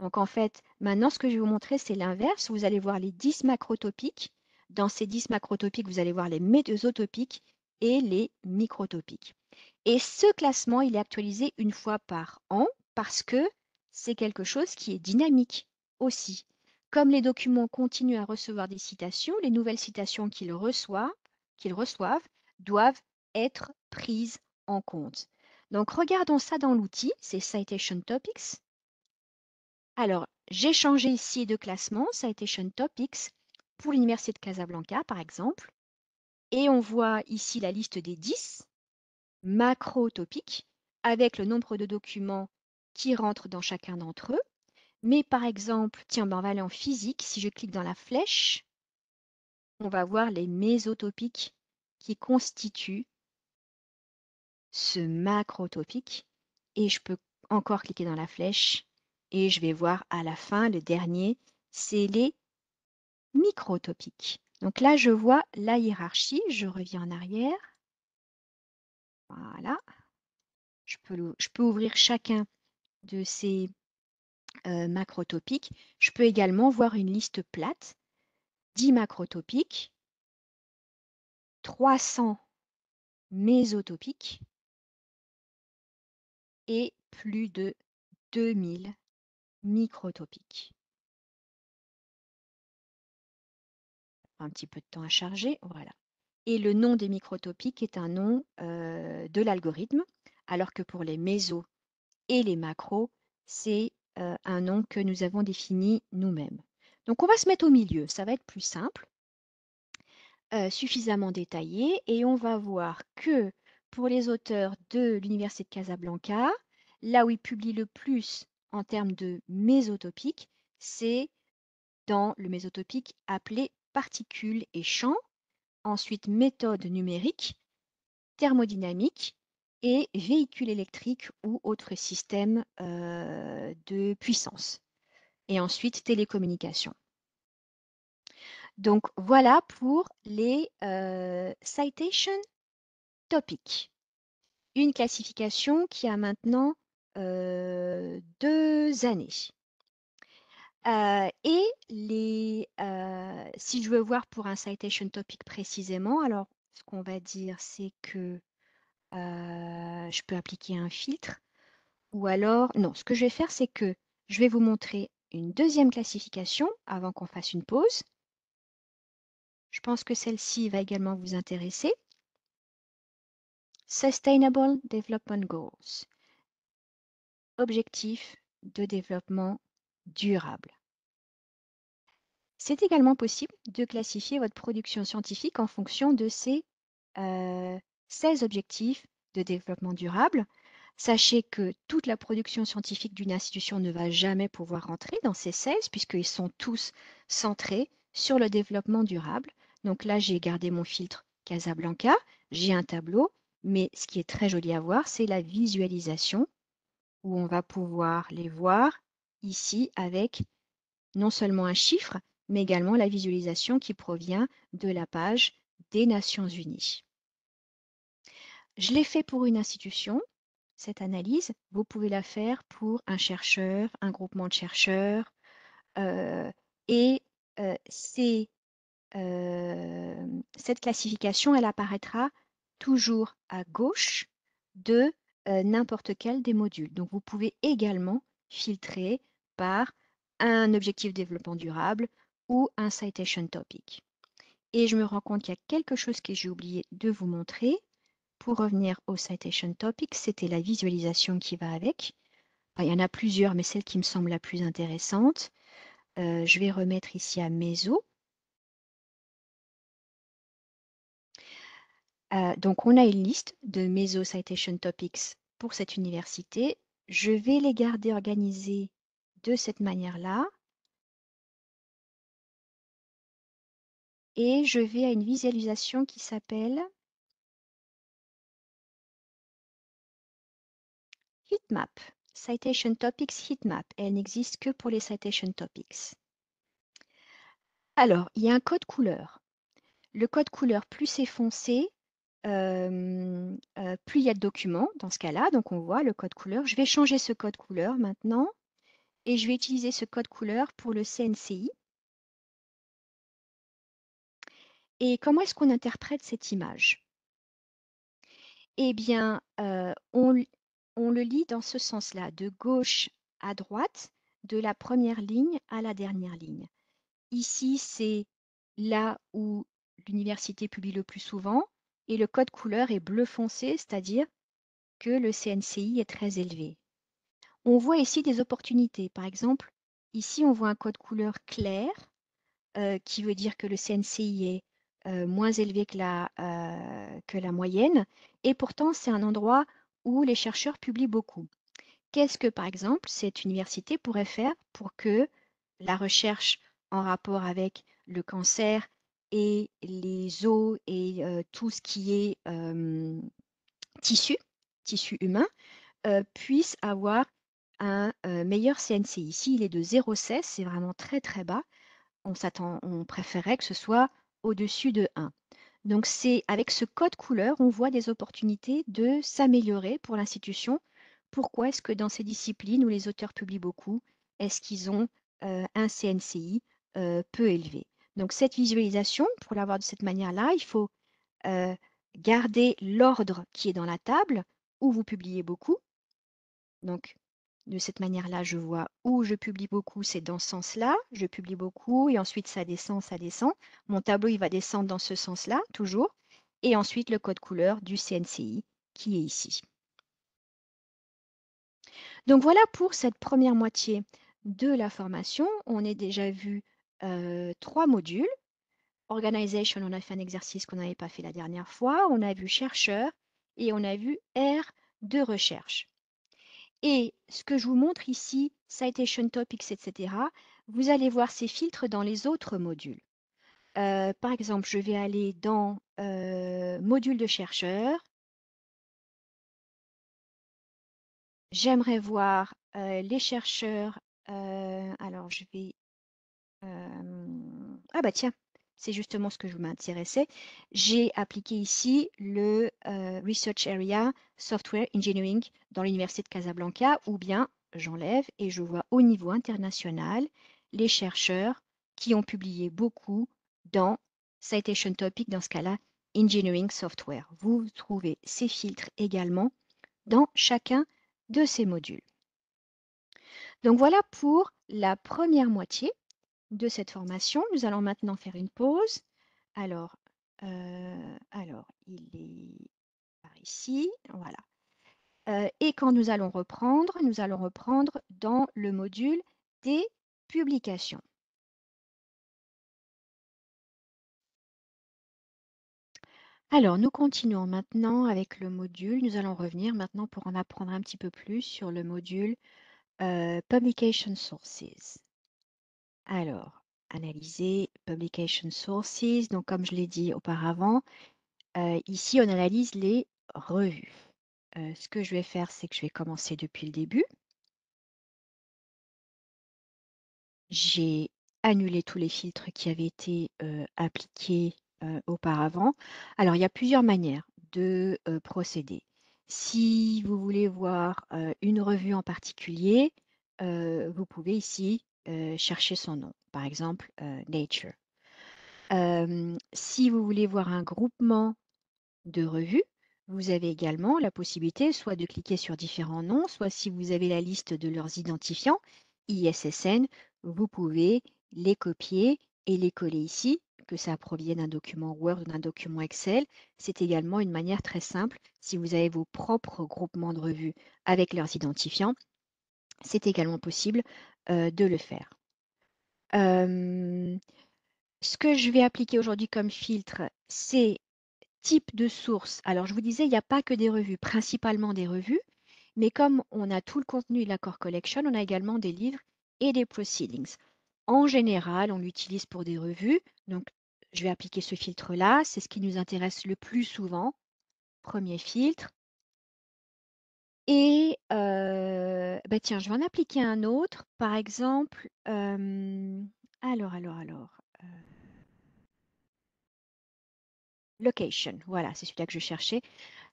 Donc en fait, maintenant, ce que je vais vous montrer, c'est l'inverse. Vous allez voir les 10 macrotopiques. Dans ces 10 macrotopiques, vous allez voir les mésotopiques et les microtopiques. Et ce classement, il est actualisé une fois par an parce que c'est quelque chose qui est dynamique aussi. Comme les documents continuent à recevoir des citations, les nouvelles citations qu'ils reçoivent doivent être prises en compte. Donc regardons ça dans l'outil, c'est Citation Topics. Alors, j'ai changé ici de classement, Citation Topics, pour l'Université de Casablanca, par exemple. Et on voit ici la liste des 10 macro-topics avec le nombre de documents qui rentrent dans chacun d'entre eux. Mais par exemple, tiens, ben on va aller en physique. Si je clique dans la flèche, on va voir les mésotopiques qui constituent ce macro-topic. Et je peux encore cliquer dans la flèche et je vais voir à la fin, le dernier, c'est les microtopiques. Donc là, je vois la hiérarchie. Je reviens en arrière. Voilà. Je peux ouvrir chacun de ces macrotopiques. Je peux également voir une liste plate, 10 macrotopiques, 300 mésotopiques et plus de 2000 microtopiques. Un petit peu de temps à charger, voilà. Et le nom des microtopiques est un nom de l'algorithme, alors que pour les mésos et les macros, c'est un nom que nous avons défini nous-mêmes. Donc on va se mettre au milieu, ça va être plus simple, suffisamment détaillé, et on va voir que pour les auteurs de l'Université de Casablanca, là où ils publient le plus en termes de mésotopiques, c'est dans le mésotopique appelé particules et champs, ensuite méthode numérique, thermodynamique et véhicules électriques ou autres systèmes de puissance. Et ensuite, télécommunications. Donc, voilà pour les citation topics. Une classification qui a maintenant 2 années. Si je veux voir pour un citation topic précisément, alors ce qu'on va dire, c'est que je peux appliquer un filtre. Ou alors, non, ce que je vais faire, c'est que je vais vous montrer une deuxième classification avant qu'on fasse une pause. Je pense que celle-ci va également vous intéresser. Sustainable Development Goals. Objectifs de développement durable. C'est également possible de classifier votre production scientifique en fonction de ces 16 objectifs de développement durable. Sachez que toute la production scientifique d'une institution ne va jamais pouvoir rentrer dans ces 16 puisqu'ils sont tous centrés sur le développement durable. Donc là, j'ai gardé mon filtre Casablanca, j'ai un tableau, mais ce qui est très joli à voir, c'est la visualisation où on va pouvoir les voir ici avec non seulement un chiffre, mais également la visualisation qui provient de la page des Nations Unies. Je l'ai fait pour une institution, cette analyse. Vous pouvez la faire pour un chercheur, un groupement de chercheurs. Et cette classification, elle apparaîtra toujours à gauche de n'importe quel des modules. Donc, vous pouvez également filtrer par un objectif développement durable ou un citation topic. Et je me rends compte qu'il y a quelque chose que j'ai oublié de vous montrer. Pour revenir au citation topic, c'était la visualisation qui va avec. Enfin, il y en a plusieurs, mais celle qui me semble la plus intéressante. Je vais remettre ici à méso. Donc, on a une liste de méso citation topics pour cette université. Je vais les garder organisés de cette manière-là. Et je vais à une visualisation qui s'appelle Heatmap, Citation Topics Heatmap. Elle n'existe que pour les Citation Topics. Alors, il y a un code couleur. Le code couleur, plus c'est foncé, plus il y a de documents dans ce cas-là. Donc, on voit le code couleur. Je vais changer ce code couleur maintenant et je vais utiliser ce code couleur pour le CNCI. Et comment est-ce qu'on interprète cette image? Eh bien, on le lit dans ce sens-là, de gauche à droite, de la première ligne à la dernière ligne. Ici, c'est là où l'université publie le plus souvent et le code couleur est bleu foncé, c'est-à-dire que le CNCI est très élevé. On voit ici des opportunités. Par exemple, ici, on voit un code couleur clair qui veut dire que le CNCI est moins élevé que la moyenne. Et pourtant, c'est un endroit où les chercheurs publient beaucoup. Qu'est-ce que, par exemple, cette université pourrait faire pour que la recherche en rapport avec le cancer et les os et tout ce qui est tissu humain, puisse avoir un meilleur CNCI? Ici, il est de 0,16, c'est vraiment très très bas. On préférerait que ce soit au-dessus de 1. Donc, c'est avec ce code couleur, on voit des opportunités de s'améliorer pour l'institution. Pourquoi est-ce que dans ces disciplines où les auteurs publient beaucoup, est-ce qu'ils ont un CNCI peu élevé? Donc, cette visualisation, pour l'avoir de cette manière-là, il faut garder l'ordre qui est dans la table où vous publiez beaucoup. Donc, de cette manière-là, je vois où je publie beaucoup, c'est dans ce sens-là. Je publie beaucoup et ensuite ça descend, ça descend. Mon tableau, il va descendre dans ce sens-là, toujours. Et ensuite, le code couleur du CNCI qui est ici. Donc voilà pour cette première moitié de la formation. On a déjà vu 3 modules. Organization, on a fait un exercice qu'on n'avait pas fait la dernière fois. On a vu chercheur et on a vu aire de recherche. Et ce que je vous montre ici, Citation Topics, etc., vous allez voir ces filtres dans les autres modules. Par exemple, je vais aller dans module de chercheur. J'aimerais voir les chercheurs. Alors, je vais... ah bah tiens, c'est justement ce que je m'intéressais. J'ai appliqué ici le Research Area Software Engineering dans l'Université de Casablanca, ou bien j'enlève et je vois au niveau international les chercheurs qui ont publié beaucoup dans Citation Topic, dans ce cas-là, Engineering Software. Vous trouvez ces filtres également dans chacun de ces modules. Donc voilà pour la première moitié de cette formation. Nous allons maintenant faire une pause. Alors, il est par ici, voilà. Et quand nous allons reprendre dans le module des publications. Alors, nous continuons maintenant avec le module. Nous allons revenir maintenant pour en apprendre un petit peu plus sur le module Publication Sources. Alors, analyser Publication Sources. Donc, comme je l'ai dit auparavant, ici, on analyse les revues. Ce que je vais faire, c'est que je vais commencer depuis le début. J'ai annulé tous les filtres qui avaient été appliqués auparavant. Alors, il y a plusieurs manières de procéder. Si vous voulez voir une revue en particulier, vous pouvez ici chercher son nom, par exemple Nature. Si vous voulez voir un groupement de revues, vous avez également la possibilité soit de cliquer sur différents noms, soit si vous avez la liste de leurs identifiants, ISSN, vous pouvez les copier et les coller ici, que ça provienne d'un document Word ou d'un document Excel. C'est également une manière très simple. Si vous avez vos propres groupements de revues avec leurs identifiants, c'est également possible de le faire. Ce que je vais appliquer aujourd'hui comme filtre, c'est type de source. Alors, je vous disais, il n'y a pas que des revues, principalement des revues, mais comme on a tout le contenu de la Core Collection, on a également des livres et des proceedings. En général, on l'utilise pour des revues. Donc, je vais appliquer ce filtre-là. C'est ce qui nous intéresse le plus souvent. Premier filtre. Et bah tiens, je vais en appliquer un autre. Par exemple, location. Voilà, c'est celui-là que je cherchais.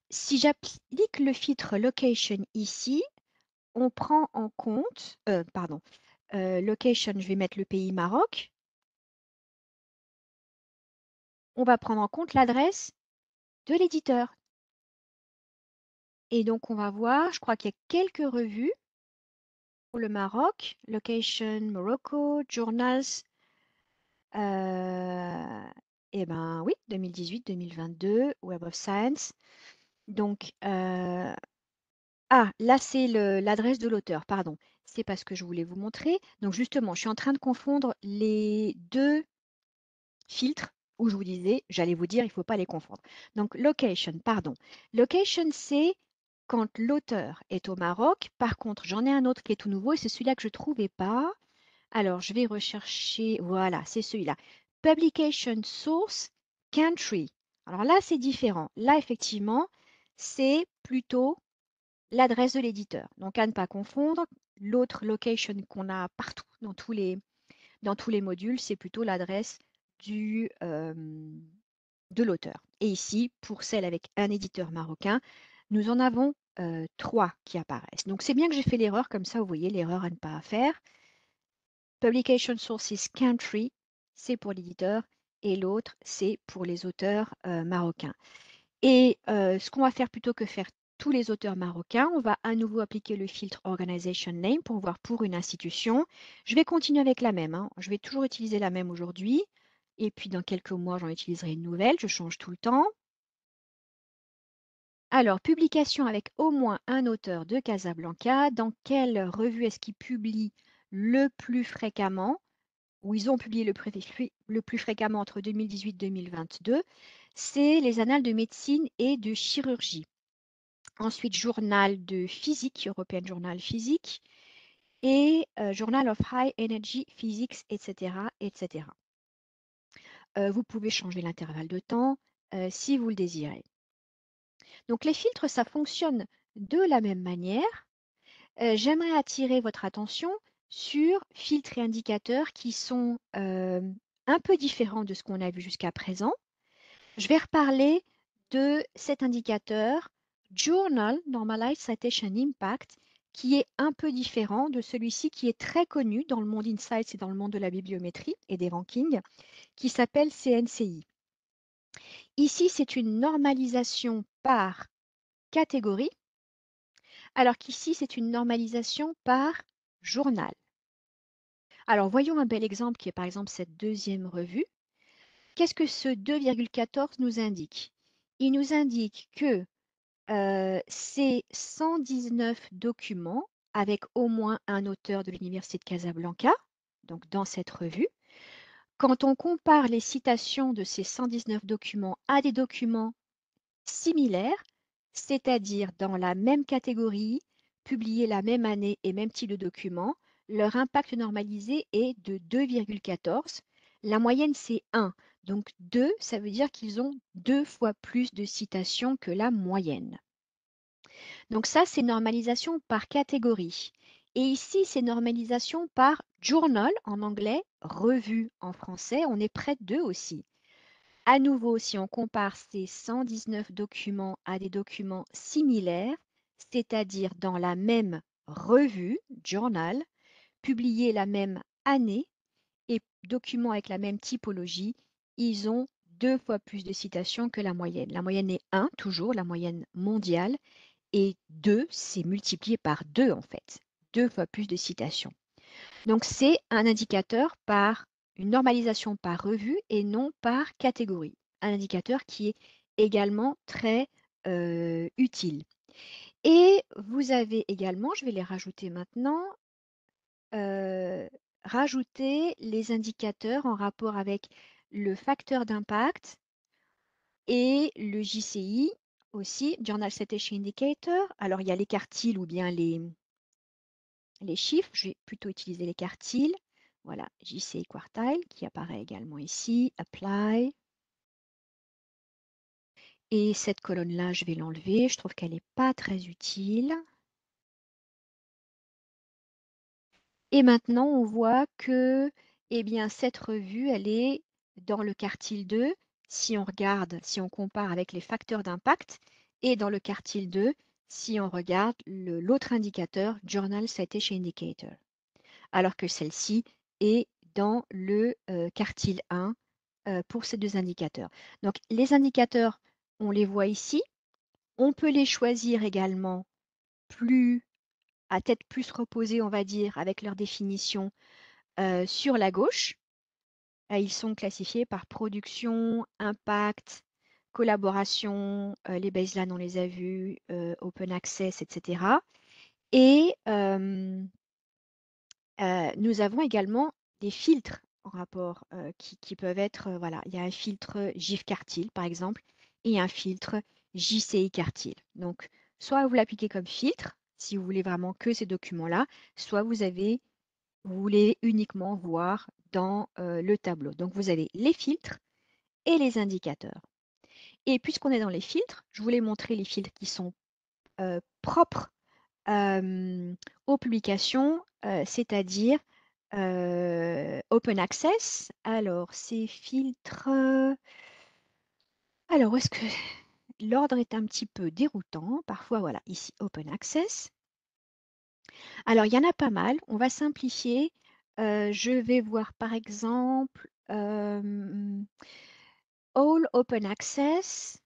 Si j'applique le filtre location ici, on prend en compte, location, je vais mettre le pays Maroc. On va prendre en compte l'adresse de l'éditeur. Et donc, on va voir, je crois qu'il y a quelques revues pour le Maroc, Location Morocco, Journals. Eh ben oui, 2018-2022, Web of Science. Donc, là, c'est l'adresse de l'auteur, pardon. C'est pas ce que je voulais vous montrer. Donc, justement, je suis en train de confondre les deux filtres où je vous disais, j'allais vous dire, il ne faut pas les confondre. Donc, location, pardon. Location, c'est quand l'auteur est au Maroc. Par contre, j'en ai un autre qui est tout nouveau et c'est celui-là que je ne trouvais pas. Alors, je vais rechercher. Voilà, c'est celui-là. Publication source country. Alors là, c'est différent. Là, effectivement, c'est plutôt l'adresse de l'éditeur. Donc, à ne pas confondre. L'autre location qu'on a partout dans tous les modules, c'est plutôt l'adresse de l'auteur. Et ici, pour celle avec un éditeur marocain, nous en avons trois qui apparaissent. Donc, c'est bien que j'ai fait l'erreur, comme ça, vous voyez l'erreur à ne pas faire. Publication Sources Country, c'est pour l'éditeur, et l'autre, c'est pour les auteurs marocains. Et ce qu'on va faire plutôt que faire tous les auteurs marocains, on va à nouveau appliquer le filtre Organization Name pour voir pour une institution. Je vais continuer avec la même, hein. Je vais toujours utiliser la même aujourd'hui. Et puis dans quelques mois, j'en utiliserai une nouvelle. Je change tout le temps. Alors, publication avec au moins un auteur de Casablanca. Dans quelle revue est-ce qu'il publie le plus fréquemment? Où ils ont publié le plus fréquemment entre 2018 et 2022, c'est les annales de médecine et de chirurgie. Ensuite, journal de physique, European Journal Physique, et Journal of High Energy Physics, etc. etc. Vous pouvez changer l'intervalle de temps si vous le désirez. Donc les filtres, ça fonctionne de la même manière. J'aimerais attirer votre attention sur filtres et indicateurs qui sont un peu différents de ce qu'on a vu jusqu'à présent. Je vais reparler de cet indicateur Journal Normalized Citation Impact qui est un peu différent de celui-ci qui est très connu dans le monde Insights et dans le monde de la bibliométrie et des rankings qui s'appelle CNCI. Ici, c'est une normalisation par catégorie alors qu'ici, c'est une normalisation par journal. Alors, voyons un bel exemple qui est par exemple cette deuxième revue. Qu'est-ce que ce 2,14 nous indique? Il nous indique que c'est 119 documents avec au moins un auteur de l'Université de Casablanca, donc dans cette revue. Quand on compare les citations de ces 119 documents à des documents similaires, c'est-à-dire dans la même catégorie, publiés la même année et même type de document, leur impact normalisé est de 2,14. La moyenne, c'est 1. Donc 2, ça veut dire qu'ils ont 2 fois plus de citations que la moyenne. Donc ça, c'est normalisation par catégorie. Et ici, c'est normalisation par journal en anglais, revue en français. On est près de 2 aussi. À nouveau, si on compare ces 119 documents à des documents similaires, c'est-à-dire dans la même revue, journal, publiés la même année et documents avec la même typologie, ils ont 2 fois plus de citations que la moyenne. La moyenne est 1, toujours, la moyenne mondiale, et 2, c'est multiplié par 2 en fait, 2 fois plus de citations. Donc c'est un indicateur par une normalisation par revue et non par catégorie. Un indicateur qui est également très utile. Et vous avez également, je vais les rajouter maintenant, rajouter les indicateurs en rapport avec le facteur d'impact et le JCI aussi, Journal Citation Indicator. Alors, il y a les quartiles ou bien les chiffres, je vais plutôt utiliser les quartiles. Voilà, JCI quartile qui apparaît également ici, apply. Et cette colonne-là, je vais l'enlever. Je trouve qu'elle n'est pas très utile. Et maintenant, on voit que eh bien, cette revue, elle est dans le quartile 2, si on regarde, si on compare avec les facteurs d'impact, et dans le quartile 2, si on regarde l'autre indicateur, Journal Citation Indicator, alors que celle-ci est dans le quartile 1 pour ces deux indicateurs. Donc, les indicateurs, on les voit ici. On peut les choisir également à tête plus reposée, on va dire, avec leur définition sur la gauche. Ils sont classifiés par production, impact, collaboration, les baselines, on les a vus, open access, etc. Et nous avons également des filtres en rapport qui peuvent être, voilà, il y a un filtre GIF Quartile, par exemple, et un filtre JCI Quartile. Donc, soit vous l'appliquez comme filtre, si vous voulez vraiment que ces documents-là, soit vous voulez uniquement voir dans le tableau. Donc, vous avez les filtres et les indicateurs. Et puisqu'on est dans les filtres, je voulais montrer les filtres qui sont propres aux publications, c'est-à-dire Open Access. Alors, ces filtres... alors, est-ce que l'ordre est un petit peu déroutant? Parfois, voilà, ici, Open Access. Alors, il y en a pas mal. On va simplifier. Je vais voir, par exemple, All Open Access.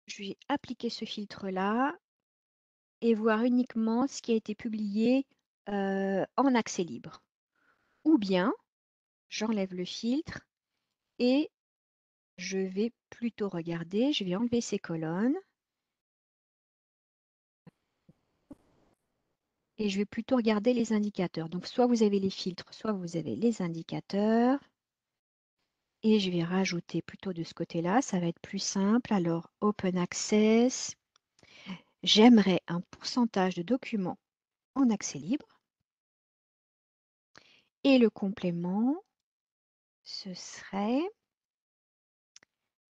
Je vais appliquer ce filtre-là et voir uniquement ce qui a été publié en accès libre. Ou bien, j'enlève le filtre et je vais plutôt regarder, je vais enlever ces colonnes et je vais plutôt regarder les indicateurs. Donc, soit vous avez les filtres, soit vous avez les indicateurs. Et je vais rajouter plutôt de ce côté-là, ça va être plus simple. Alors, Open Access, j'aimerais un pourcentage de documents en accès libre. Et le complément, ce serait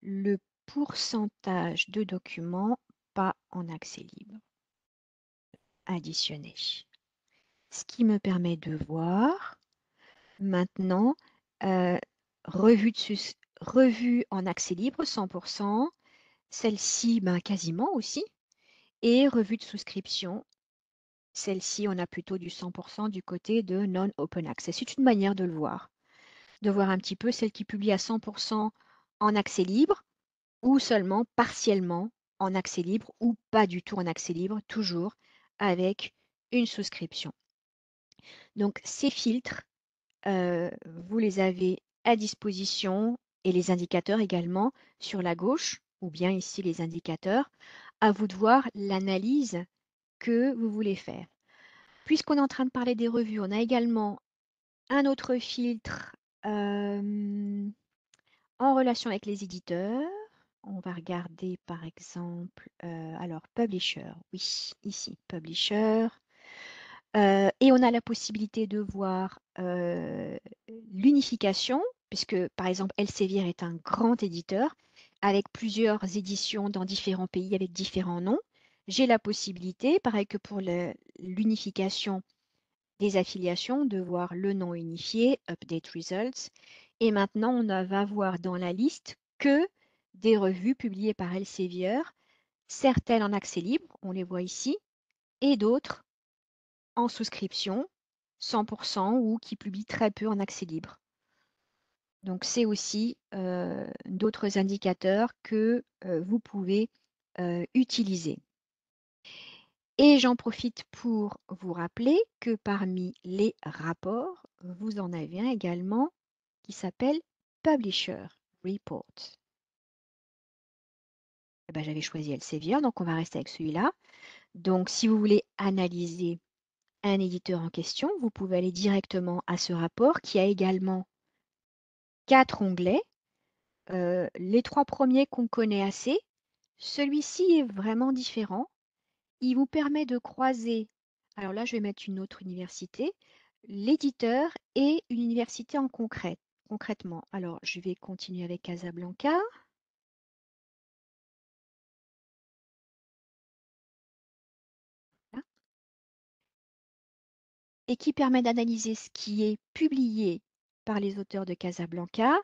le pourcentage de documents pas en accès libre. Additionner. Ce qui me permet de voir maintenant revue en accès libre 100%, celle-ci ben, quasiment aussi, et revue de souscription. Celle-ci, on a plutôt du 100% du côté de non-open access. C'est une manière de le voir, de voir un petit peu celle qui publie à 100% en accès libre ou seulement partiellement en accès libre ou pas du tout en accès libre, toujours avec une souscription. Donc, ces filtres, vous les avez à disposition et les indicateurs également sur la gauche, ou bien ici les indicateurs. À vous de voir l'analyse que vous voulez faire. Puisqu'on est en train de parler des revues, on a également un autre filtre en relation avec les éditeurs. On va regarder par exemple, alors Publisher, oui, ici, Publisher. Et on a la possibilité de voir l'unification, puisque par exemple Elsevier est un grand éditeur avec plusieurs éditions dans différents pays avec différents noms. J'ai la possibilité, pareil que pour l'unification des affiliations, de voir le nom unifié, Update Results. Et maintenant, on va voir dans la liste que des revues publiées par Elsevier, certaines en accès libre, on les voit ici, et d'autres en souscription, 100% ou qui publient très peu en accès libre. Donc, c'est aussi d'autres indicateurs que vous pouvez utiliser. Et j'en profite pour vous rappeler que parmi les rapports, vous en avez un également qui s'appelle Publisher Report. Eh ben, j'avais choisi Elsevier, donc on va rester avec celui-là. Donc, si vous voulez analyser un éditeur en question, vous pouvez aller directement à ce rapport qui a également 4 onglets. Les 3 premiers qu'on connaît assez. Celui-ci est vraiment différent. Il vous permet de croiser Alors là, je vais mettre une autre université, l'éditeur et une université en concrètement. Alors, je vais continuer avec Casablanca. Là, et qui permet d'analyser ce qui est publié par les auteurs de Casablanca,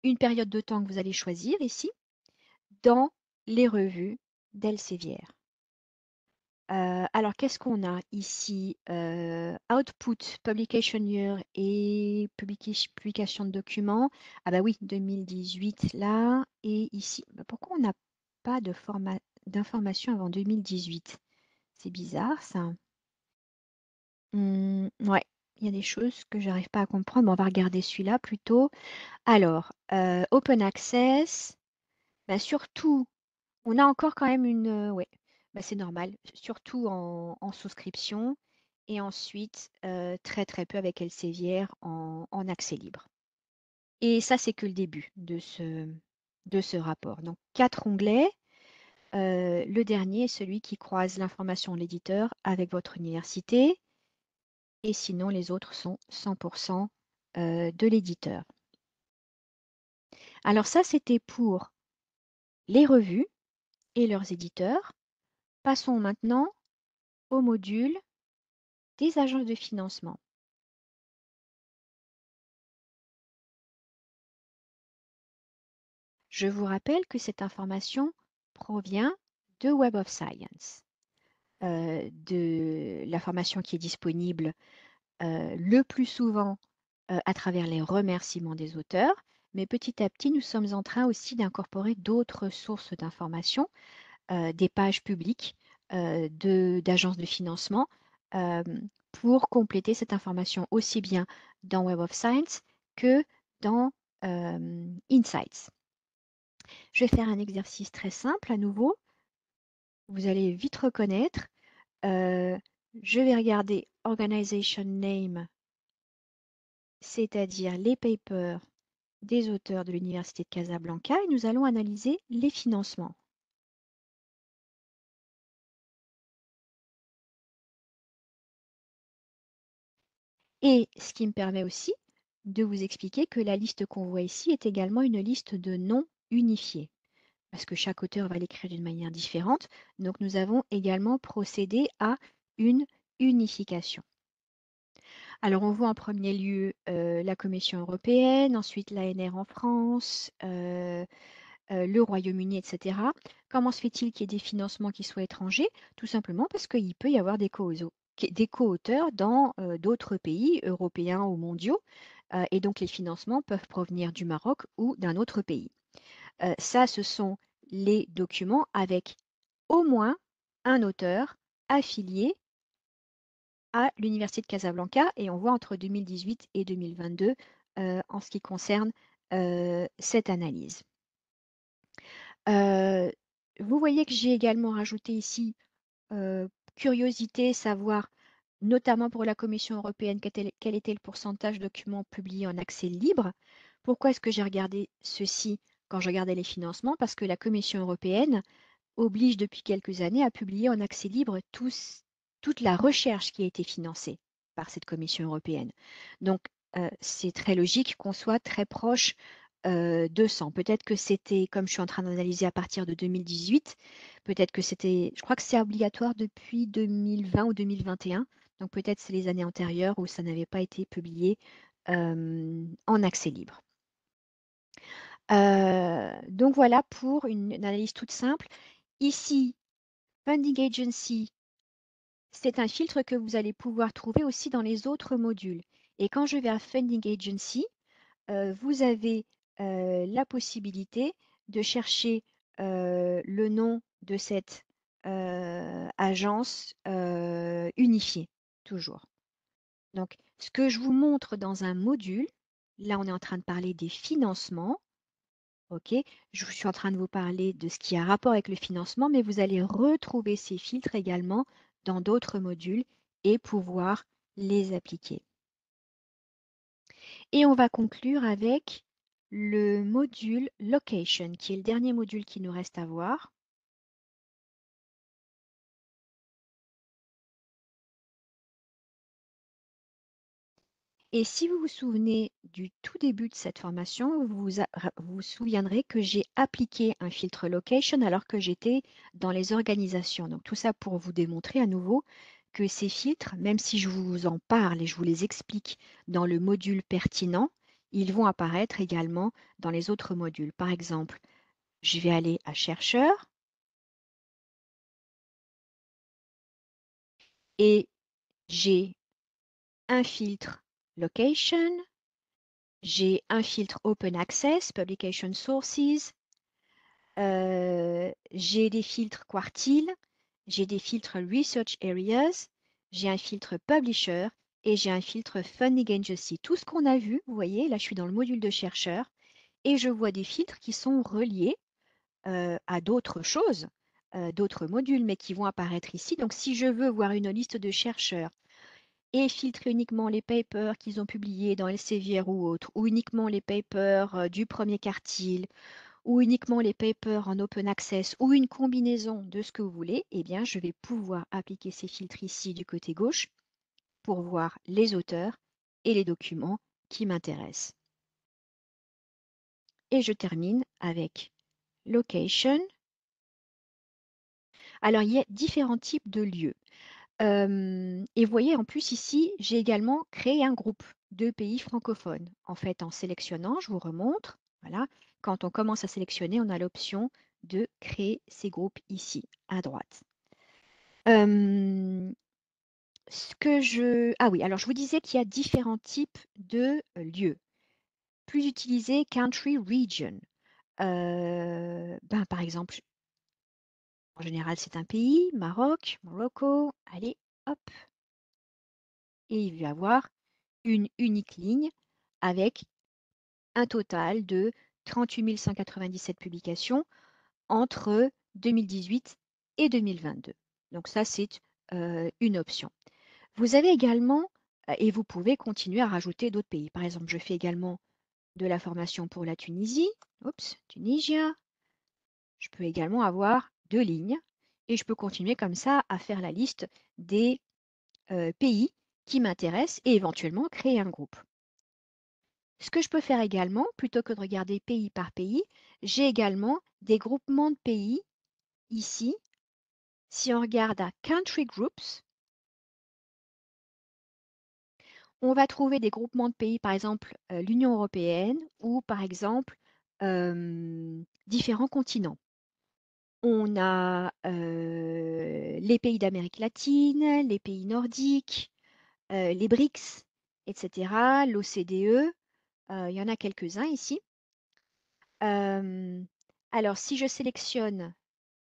une période de temps que vous allez choisir ici, dans les revues d'Elsevier. Alors, qu'est-ce qu'on a ici? Output, Publication Year et publication de documents. Ah bah oui, 2018 là. Et ici, bah pourquoi on n'a pas de d'informations avant 2018? C'est bizarre ça. Ouais, il y a des choses que j'arrive pas à comprendre. Bon, on va regarder celui-là plutôt. Alors, Open Access, bah surtout. On a encore quand même une... ouais, bah, c'est normal, surtout en souscription. Et ensuite, très très peu avec Elsevier en accès libre. Et ça, c'est que le début de ce rapport. Donc, 4 onglets. Le dernier est celui qui croise l'information de l'éditeur avec votre université. Et sinon, les autres sont 100% de l'éditeur. Alors ça, c'était pour les revues et leurs éditeurs. Passons maintenant au module des agences de financement. Je vous rappelle que cette information provient de Web of Science, de l'information qui est disponible le plus souvent à travers les remerciements des auteurs, mais petit à petit, nous sommes en train aussi d'incorporer d'autres sources d'informations, des pages publiques d'agences de financement euh, pour compléter cette information aussi bien dans Web of Science que dans Insights. Je vais faire un exercice très simple à nouveau. Vous allez vite reconnaître. Euh, je vais regarder Organization Name, c'est-à-dire les papers des auteurs de l'Université de Casablanca, et nous allons analyser les financements. Et ce qui me permet aussi de vous expliquer que la liste qu'on voit ici est également une liste de noms unifiés, parce que chaque auteur va l'écrire d'une manière différente. Donc nous avons également procédé à une unification. Alors on voit en premier lieu la Commission européenne, ensuite l'ANR en France, le Royaume-Uni, etc. Comment se fait-il qu'il y ait des financements qui soient étrangers? Tout simplement parce qu'il peut y avoir des co-auteurs dans d'autres pays européens ou mondiaux, et donc les financements peuvent provenir du Maroc ou d'un autre pays. Ça, ce sont les documents avec au moins un auteur affilié à l'Université de Casablanca, et on voit entre 2018 et 2022 en ce qui concerne cette analyse. Vous voyez que j'ai également rajouté ici curiosité, savoir notamment pour la Commission européenne quel était le pourcentage de documents publiés en accès libre. Pourquoi est-ce que j'ai regardé ceci quand je regardais les financements? Parce que la Commission européenne oblige depuis quelques années à publier en accès libre toute la recherche qui a été financée par cette Commission européenne. Donc, c'est très logique qu'on soit très proche de 100. Peut-être que c'était, comme je suis en train d'analyser à partir de 2018, peut-être que c'était, je crois que c'est obligatoire depuis 2020 ou 2021. Donc, peut-être c'est les années antérieures où ça n'avait pas été publié en accès libre. Donc, voilà pour une analyse toute simple. Ici, Funding Agency, c'est un filtre que vous allez pouvoir trouver aussi dans les autres modules. Et quand je vais à Funding Agency, vous avez la possibilité de chercher le nom de cette agence unifiée, toujours. Donc, ce que je vous montre dans un module, là on est en train de parler des financements. OK, je suis en train de vous parler de ce qui a rapport avec le financement, mais vous allez retrouver ces filtres également dans d'autres modules et pouvoir les appliquer. Et on va conclure avec le module Location, qui est le dernier module qui nous reste à voir. Et si vous vous souvenez du tout début de cette formation, vous vous souviendrez que j'ai appliqué un filtre location alors que j'étais dans les organisations. Donc tout ça pour vous démontrer à nouveau que ces filtres, même si je vous en parle et je vous les explique dans le module pertinent, ils vont apparaître également dans les autres modules. Par exemple, je vais aller à chercheur et j'ai un filtre location, j'ai un filtre open access, publication sources, j'ai des filtres quartile, j'ai des filtres research areas, j'ai un filtre publisher et j'ai un filtre funding agency. Tout ce qu'on a vu, vous voyez, là je suis dans le module de chercheur et je vois des filtres qui sont reliés à d'autres choses, d'autres modules, mais qui vont apparaître ici. Donc si je veux voir une liste de chercheurs et filtrer uniquement les papers qu'ils ont publiés dans Elsevier ou autres, ou uniquement les papers du premier quartile, ou uniquement les papers en open access, ou une combinaison de ce que vous voulez, eh bien, je vais pouvoir appliquer ces filtres ici du côté gauche pour voir les auteurs et les documents qui m'intéressent. Et je termine avec location. Alors, il y a différents types de lieux. Et vous voyez, en plus, ici, j'ai également créé un groupe de pays francophones. En fait, en sélectionnant, je vous remontre, voilà, quand on commence à sélectionner, on a l'option de créer ces groupes ici, à droite. Ah oui, alors je vous disais qu'il y a différents types de lieux. Plus utilisé, country, region. Par exemple, en général, c'est un pays, Maroc, Morocco. Allez, hop. Et il va y avoir une unique ligne avec un total de 38 197 publications entre 2018 et 2022. Donc ça, c'est une option. Vous avez également, et vous pouvez continuer à rajouter d'autres pays. Par exemple, je fais également de la formation pour la Tunisie. Oups, Tunisia. Je peux également avoir 2 lignes et je peux continuer comme ça à faire la liste des pays qui m'intéressent et éventuellement créer un groupe. Ce que je peux faire également, plutôt que de regarder pays par pays, j'ai également des groupements de pays ici. Si on regarde à Country Groups, on va trouver des groupements de pays, par exemple l'Union européenne ou par exemple différents continents. On a les pays d'Amérique latine, les pays nordiques, les BRICS, etc., l'OCDE, il y en a quelques-uns ici. Alors, si je sélectionne,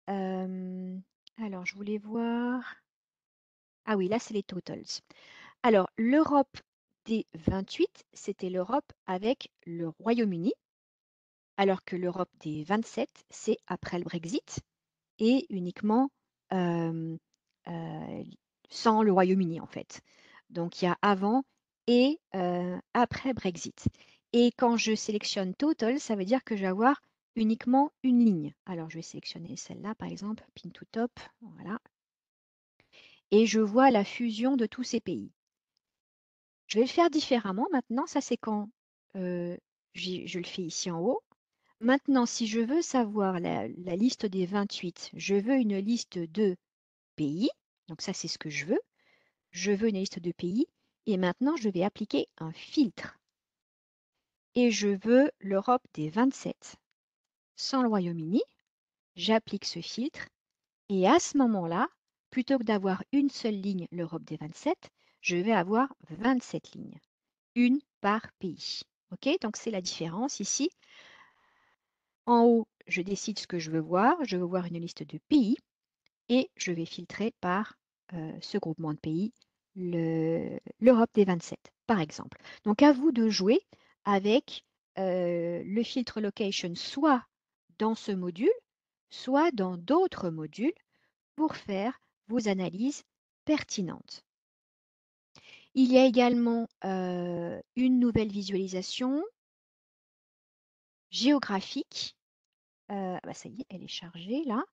alors je voulais voir, ah oui, là c'est les totals. Alors, l'Europe des 28, c'était l'Europe avec le Royaume-Uni, alors que l'Europe des 27, c'est après le Brexit et uniquement euh, euh, sans le Royaume-Uni en fait. Donc il y a avant et après Brexit. Et quand je sélectionne Total, ça veut dire que je vais avoir uniquement une ligne. Alors je vais sélectionner celle-là par exemple, Pin to Top, voilà. Et je vois la fusion de tous ces pays. Je vais le faire différemment maintenant. Ça c'est quand je le fais ici en haut. Maintenant, si je veux savoir la liste des 28, je veux une liste de pays. Donc ça, c'est ce que je veux. Je veux une liste de pays. Et maintenant, je vais appliquer un filtre. Et je veux l'Europe des 27 sans le Royaume-Uni. J'applique ce filtre. Et à ce moment-là, plutôt que d'avoir une seule ligne, l'Europe des 27, je vais avoir 27 lignes. Une par pays. OK? Donc c'est la différence ici. En haut, je décide ce que je veux voir. Je veux voir une liste de pays. Et je vais filtrer par ce groupement de pays, l'Europe des 27, par exemple. Donc, à vous de jouer avec le filtre location, soit dans ce module, soit dans d'autres modules pour faire vos analyses pertinentes. Il y a également une nouvelle visualisation géographique. Ça y est, elle est chargée là.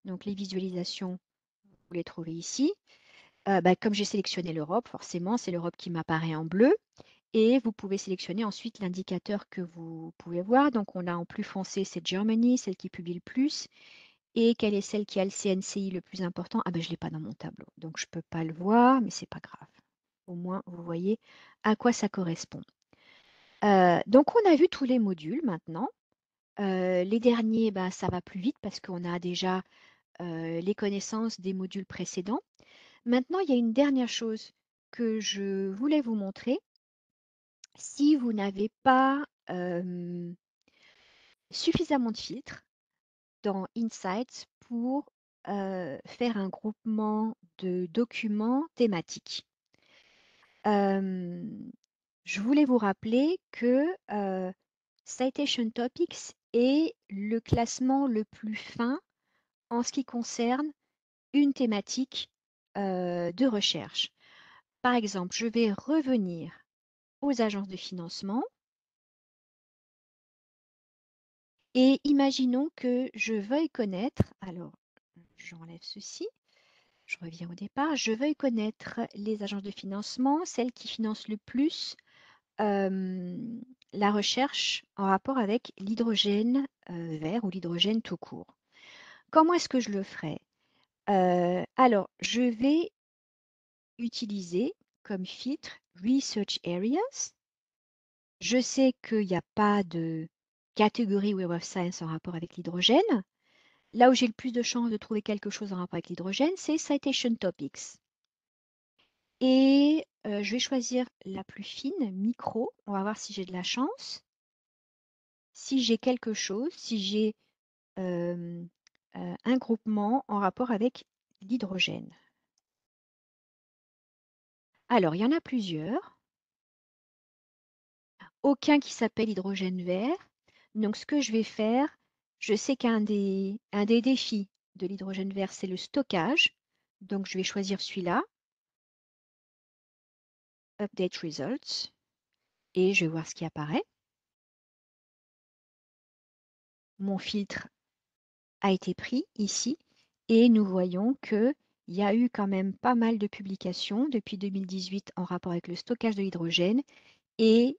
Donc, les visualisations, vous les trouvez ici. Comme j'ai sélectionné l'Europe, forcément, c'est l'Europe qui m'apparaît en bleu. Et vous pouvez sélectionner ensuite l'indicateur que vous pouvez voir. Donc, on a en plus foncé, c'est Germany, celle qui publie le plus. Et quelle est celle qui a le CNCI le plus important? Ah ben, je ne l'ai pas dans mon tableau, donc je ne peux pas le voir, mais c'est pas grave. Au moins, vous voyez à quoi ça correspond. Donc, on a vu tous les modules maintenant. Les derniers, bah, ça va plus vite parce qu'on a déjà les connaissances des modules précédents. Maintenant, il y a une dernière chose que je voulais vous montrer. Si vous n'avez pas suffisamment de filtres dans Insights pour faire un groupement de documents thématiques. Je voulais vous rappeler que Citation Topics est le classement le plus fin en ce qui concerne une thématique de recherche. Par exemple, je vais revenir aux agences de financement et imaginons que je veuille connaître, alors j'enlève ceci, je reviens au départ, je veuille connaître les agences de financement, celles qui financent le plus la recherche en rapport avec l'hydrogène vert ou l'hydrogène tout court. Comment est-ce que je le ferai? Alors, je vais utiliser comme filtre Research Areas. Je sais qu'il n'y a pas de catégorie Web of Science en rapport avec l'hydrogène. Là où j'ai le plus de chances de trouver quelque chose en rapport avec l'hydrogène, c'est Citation Topics. Et je vais choisir la plus fine, micro. On va voir si j'ai de la chance. Si j'ai quelque chose, si j'ai un groupement en rapport avec l'hydrogène. Alors, il y en a plusieurs. Aucun qui s'appelle hydrogène vert. Donc, ce que je vais faire, je sais qu'un des défis de l'hydrogène vert, c'est le stockage. Donc, je vais choisir celui-là, Update Results, et je vais voir ce qui apparaît. Mon filtre a été pris ici, et nous voyons qu'il y a eu quand même pas mal de publications depuis 2018 en rapport avec le stockage de l'hydrogène et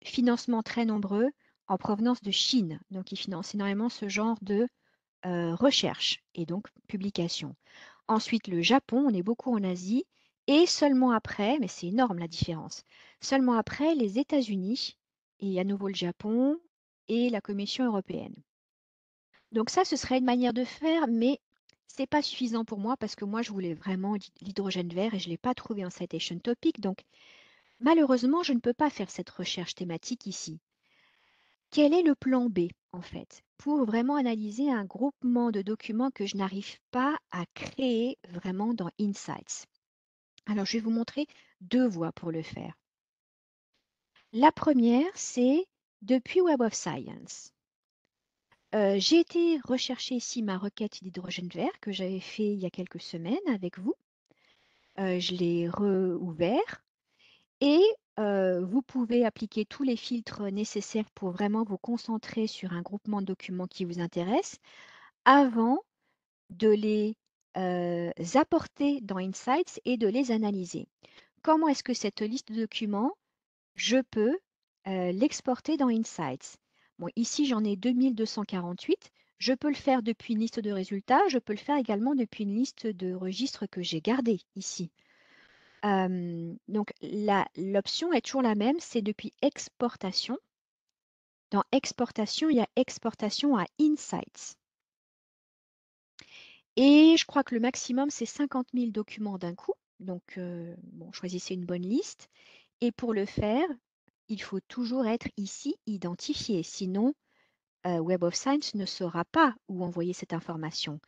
financements très nombreux en provenance de Chine. Donc, ils financent énormément ce genre de recherche et donc publication. Ensuite, le Japon, on est beaucoup en Asie. Et seulement après, mais c'est énorme la différence, seulement après les États-Unis et à nouveau le Japon et la Commission européenne. Donc ça, ce serait une manière de faire, mais c'est pas suffisant pour moi parce que moi, je voulais vraiment l'hydrogène vert et je ne l'ai pas trouvé en citation topic. Donc malheureusement, je ne peux pas faire cette recherche thématique ici. Quel est le plan B, en fait, pour vraiment analyser un groupement de documents que je n'arrive pas à créer vraiment dans Insights? Alors, je vais vous montrer deux voies pour le faire. La première, c'est depuis Web of Science. J'ai été rechercher ici ma requête d'hydrogène vert que j'avais fait il y a quelques semaines avec vous. Je l'ai rouvert et vous pouvez appliquer tous les filtres nécessaires pour vraiment vous concentrer sur un groupement de documents qui vous intéresse avant de les apporter dans Insights et de les analyser. Comment est-ce que cette liste de documents, je peux l'exporter dans Insights? Bon, ici, j'en ai 2248. Je peux le faire depuis une liste de résultats. Je peux le faire également depuis une liste de registres que j'ai gardés ici. Donc, l'option est toujours la même, c'est depuis exportation. Dans exportation, il y a exportation à Insights. Et je crois que le maximum, c'est 50 000 documents d'un coup. Donc, bon, choisissez une bonne liste. Et pour le faire, il faut toujours être ici identifié. Sinon, Web of Science ne saura pas où envoyer cette information.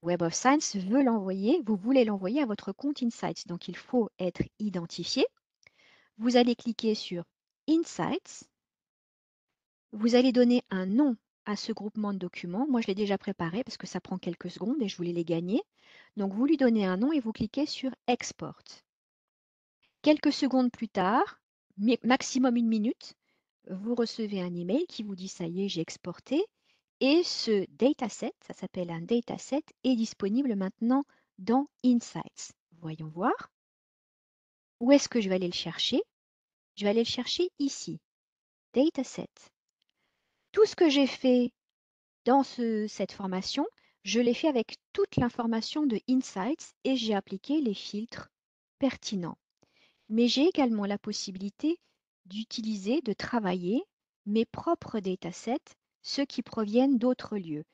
Web of Science veut l'envoyer, vous voulez l'envoyer à votre compte Insights. Donc, il faut être identifié. Vous allez cliquer sur Insights. Vous allez donner un nom à ce groupement de documents. Moi, je l'ai déjà préparé parce que ça prend quelques secondes et je voulais les gagner. Donc, vous lui donnez un nom et vous cliquez sur Export. Quelques secondes plus tard, maximum une minute, vous recevez un email qui vous dit ça y est, j'ai exporté. Et ce dataset, ça s'appelle un dataset, est disponible maintenant dans Insights. Voyons voir. Où est-ce que je vais aller le chercher? Je vais aller le chercher ici, Dataset. Tout ce que j'ai fait dans cette formation, je l'ai fait avec toute l'information de Insights et j'ai appliqué les filtres pertinents. Mais j'ai également la possibilité d'utiliser, de travailler mes propres datasets, ceux qui proviennent d'autres lieux.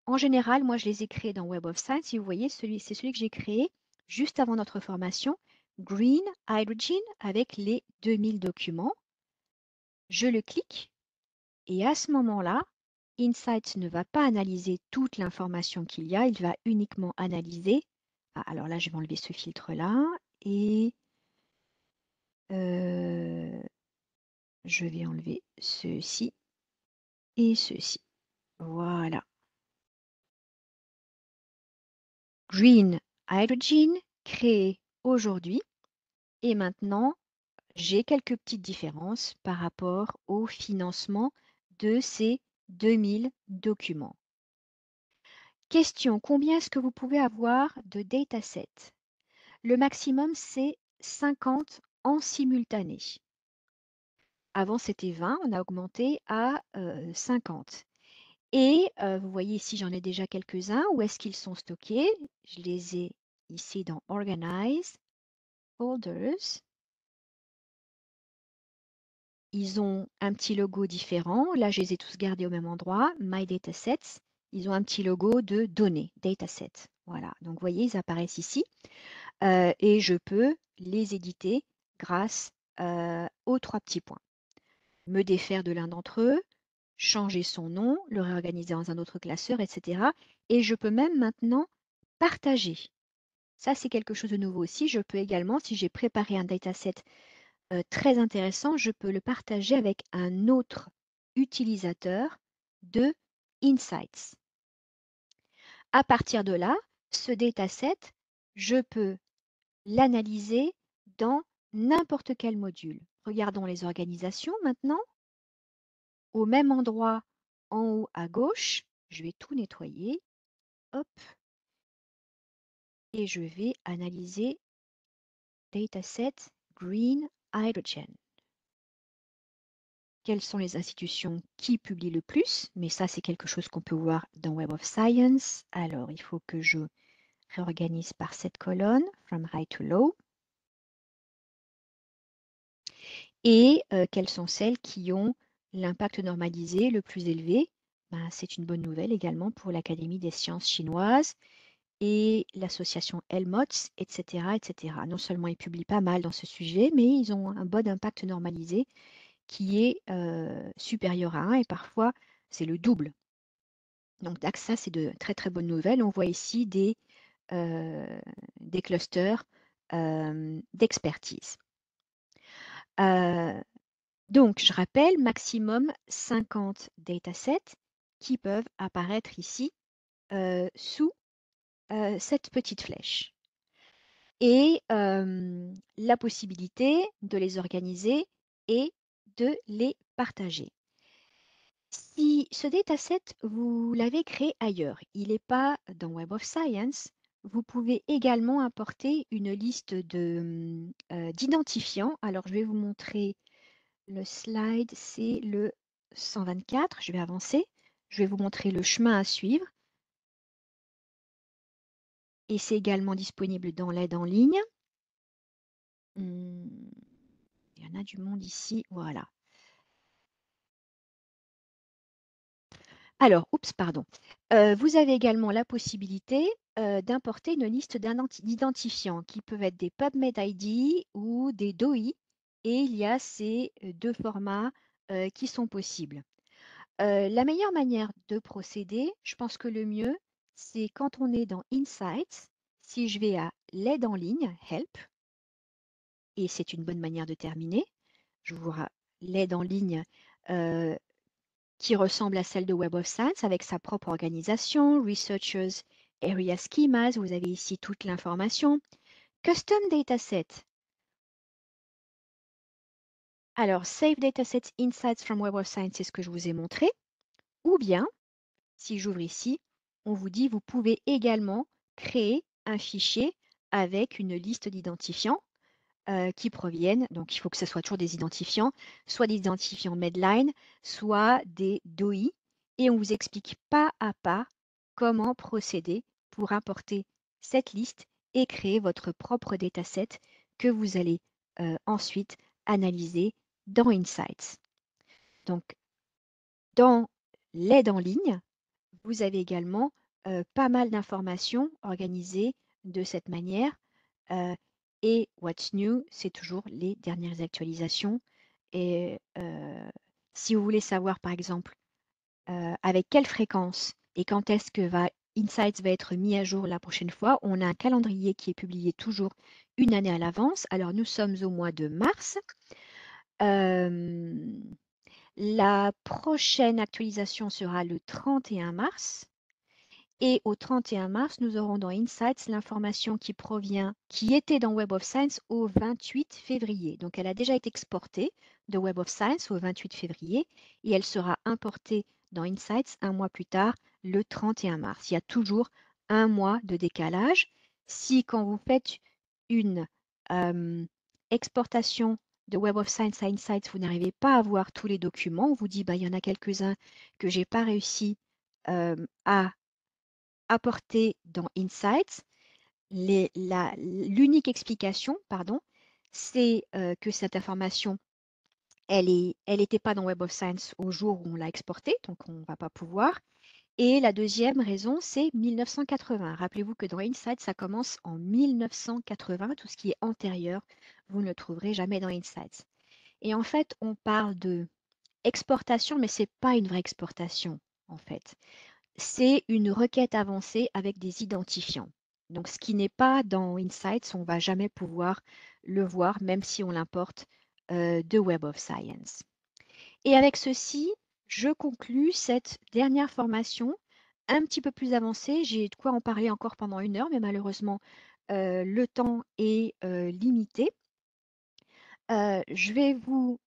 En général, moi, je les ai créés dans Web of Science. Si vous voyez, c'est celui que j'ai créé juste avant notre formation, Green Hydrogen, avec les 2000 documents. Je le clique et à ce moment-là, Insights ne va pas analyser toute l'information qu'il y a, il va uniquement analyser. Ah, alors là, je vais enlever ce filtre-là et je vais enlever ceci et ceci. Voilà. Green Hydrogen créé aujourd'hui. Et maintenant, j'ai quelques petites différences par rapport au financement de ces 2000 documents. Question, combien est-ce que vous pouvez avoir de datasets? Le maximum, c'est 50 en simultané. Avant, c'était 20, on a augmenté à 50. Et vous voyez ici, j'en ai déjà quelques-uns. Où est-ce qu'ils sont stockés? Je les ai ici dans Organize, Folders. Ils ont un petit logo différent. Là, je les ai tous gardés au même endroit. My Datasets. Ils ont un petit logo de données, Dataset. Voilà. Donc, vous voyez, ils apparaissent ici. Et je peux les éditer grâce aux trois petits points. Me défaire de l'un d'entre eux, changer son nom, le réorganiser dans un autre classeur, etc. Et je peux même maintenant partager. Ça, c'est quelque chose de nouveau aussi. Je peux également, si j'ai préparé un dataset très intéressant, je peux le partager avec un autre utilisateur de Insights. À partir de là, ce dataset, je peux l'analyser dans n'importe quel module. Regardons les organisations maintenant. Au même endroit, en haut à gauche, je vais tout nettoyer. Hop. Et je vais analyser Dataset Green Hydrogen. Quelles sont les institutions qui publient le plus? Mais ça, c'est quelque chose qu'on peut voir dans Web of Science. Alors, il faut que je réorganise par cette colonne, From High to Low. Et quelles sont celles qui ont l'impact normalisé le plus élevé? Ben, c'est une bonne nouvelle également pour l'Académie des sciences chinoises et l'association Helmholtz, etc., etc. Non seulement ils publient pas mal dans ce sujet, mais ils ont un bon impact normalisé qui est supérieur à 1 et parfois c'est le double. Donc ça, c'est de très très bonnes nouvelles. On voit ici des clusters d'expertise. Donc, je rappelle, maximum 50 datasets qui peuvent apparaître ici sous cette petite flèche. Et la possibilité de les organiser et de les partager. Si ce dataset, vous l'avez créé ailleurs, il n'est pas dans Web of Science, vous pouvez également importer une liste d'identifiants. Alors, je vais vous montrer le slide, c'est le 124. Je vais avancer. Je vais vous montrer le chemin à suivre. Et c'est également disponible dans l'aide en ligne. Il y en a du monde ici. Voilà. Alors, oups, pardon. Vous avez également la possibilité d'importer une liste d'identifiants qui peuvent être des PubMed ID ou des DOI. Et il y a ces deux formats qui sont possibles. La meilleure manière de procéder, je pense que le mieux, c'est quand on est dans Insights, si je vais à l'aide en ligne, Help, et c'est une bonne manière de terminer, je vous l'aide en ligne qui ressemble à celle de Web of Science avec sa propre organisation, Researchers Area Schemas, vous avez ici toute l'information. Custom Dataset. Alors, Save Datasets Insights from Web of Science, c'est ce que je vous ai montré. Ou bien, si j'ouvre ici, on vous dit vous pouvez également créer un fichier avec une liste d'identifiants. qui proviennent, donc il faut que ce soit toujours des identifiants, soit des identifiants Medline, soit des DOI, et on vous explique pas à pas comment procéder pour importer cette liste et créer votre propre dataset que vous allez ensuite analyser dans Insights. Donc, dans l'aide en ligne, vous avez également pas mal d'informations organisées de cette manière. Et what's new, c'est toujours les dernières actualisations. Et si vous voulez savoir, par exemple, avec quelle fréquence et quand est-ce que Insights va être mis à jour la prochaine fois, on a un calendrier qui est publié toujours une année à l'avance. Alors, nous sommes au mois de mars. La prochaine actualisation sera le 31 mars. Et au 31 mars, nous aurons dans Insights l'information qui était dans Web of Science au 28 février. Donc, elle a déjà été exportée de Web of Science au 28 février et elle sera importée dans Insights un mois plus tard, le 31 mars. Il y a toujours un mois de décalage. Si quand vous faites une exportation de Web of Science à Insights, vous n'arrivez pas à voir tous les documents, on vous dit, bah, il y en a quelques-uns que je n'ai pas réussi à apporter dans Insights. L'unique explication, pardon, c'est que cette information, elle n'était pas dans Web of Science au jour où on l'a exportée, donc on ne va pas pouvoir. Et la deuxième raison, c'est 1980. Rappelez-vous que dans Insights, ça commence en 1980. Tout ce qui est antérieur, vous ne le trouverez jamais dans Insights. Et en fait, on parle de exportation, mais ce n'est pas une vraie exportation, en fait. C'est une requête avancée avec des identifiants. Donc, ce qui n'est pas dans Insights, on ne va jamais pouvoir le voir, même si on l'importe de Web of Science. Et avec ceci, je conclus cette dernière formation un petit peu plus avancée. J'ai de quoi en parler encore pendant 1 heure, mais malheureusement, le temps est limité. Je vais vous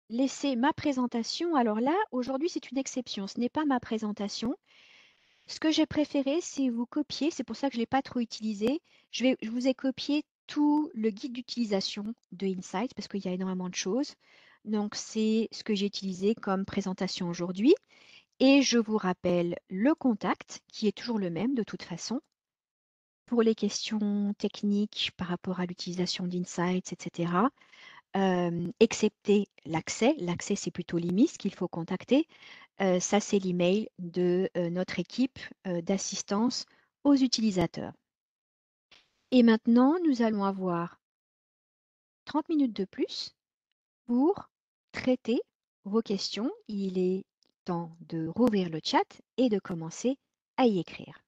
laisser ma présentation. Alors là, aujourd'hui, c'est une exception. Ce n'est pas ma présentation. Ce que j'ai préféré, c'est vous copier, c'est pour ça que je ne l'ai pas trop utilisé. Je vous ai copié tout le guide d'utilisation de Insight parce qu'il y a énormément de choses. Donc, c'est ce que j'ai utilisé comme présentation aujourd'hui. Et je vous rappelle le contact qui est toujours le même de toute façon. Pour les questions techniques par rapport à l'utilisation d'Insights, etc., excepté l'accès. L'accès, c'est plutôt l'IMIS qu'il faut contacter. Ça, c'est l'email de notre équipe d'assistance aux utilisateurs. Et maintenant, nous allons avoir 30 minutes de plus pour traiter vos questions. Il est temps de rouvrir le chat et de commencer à y écrire.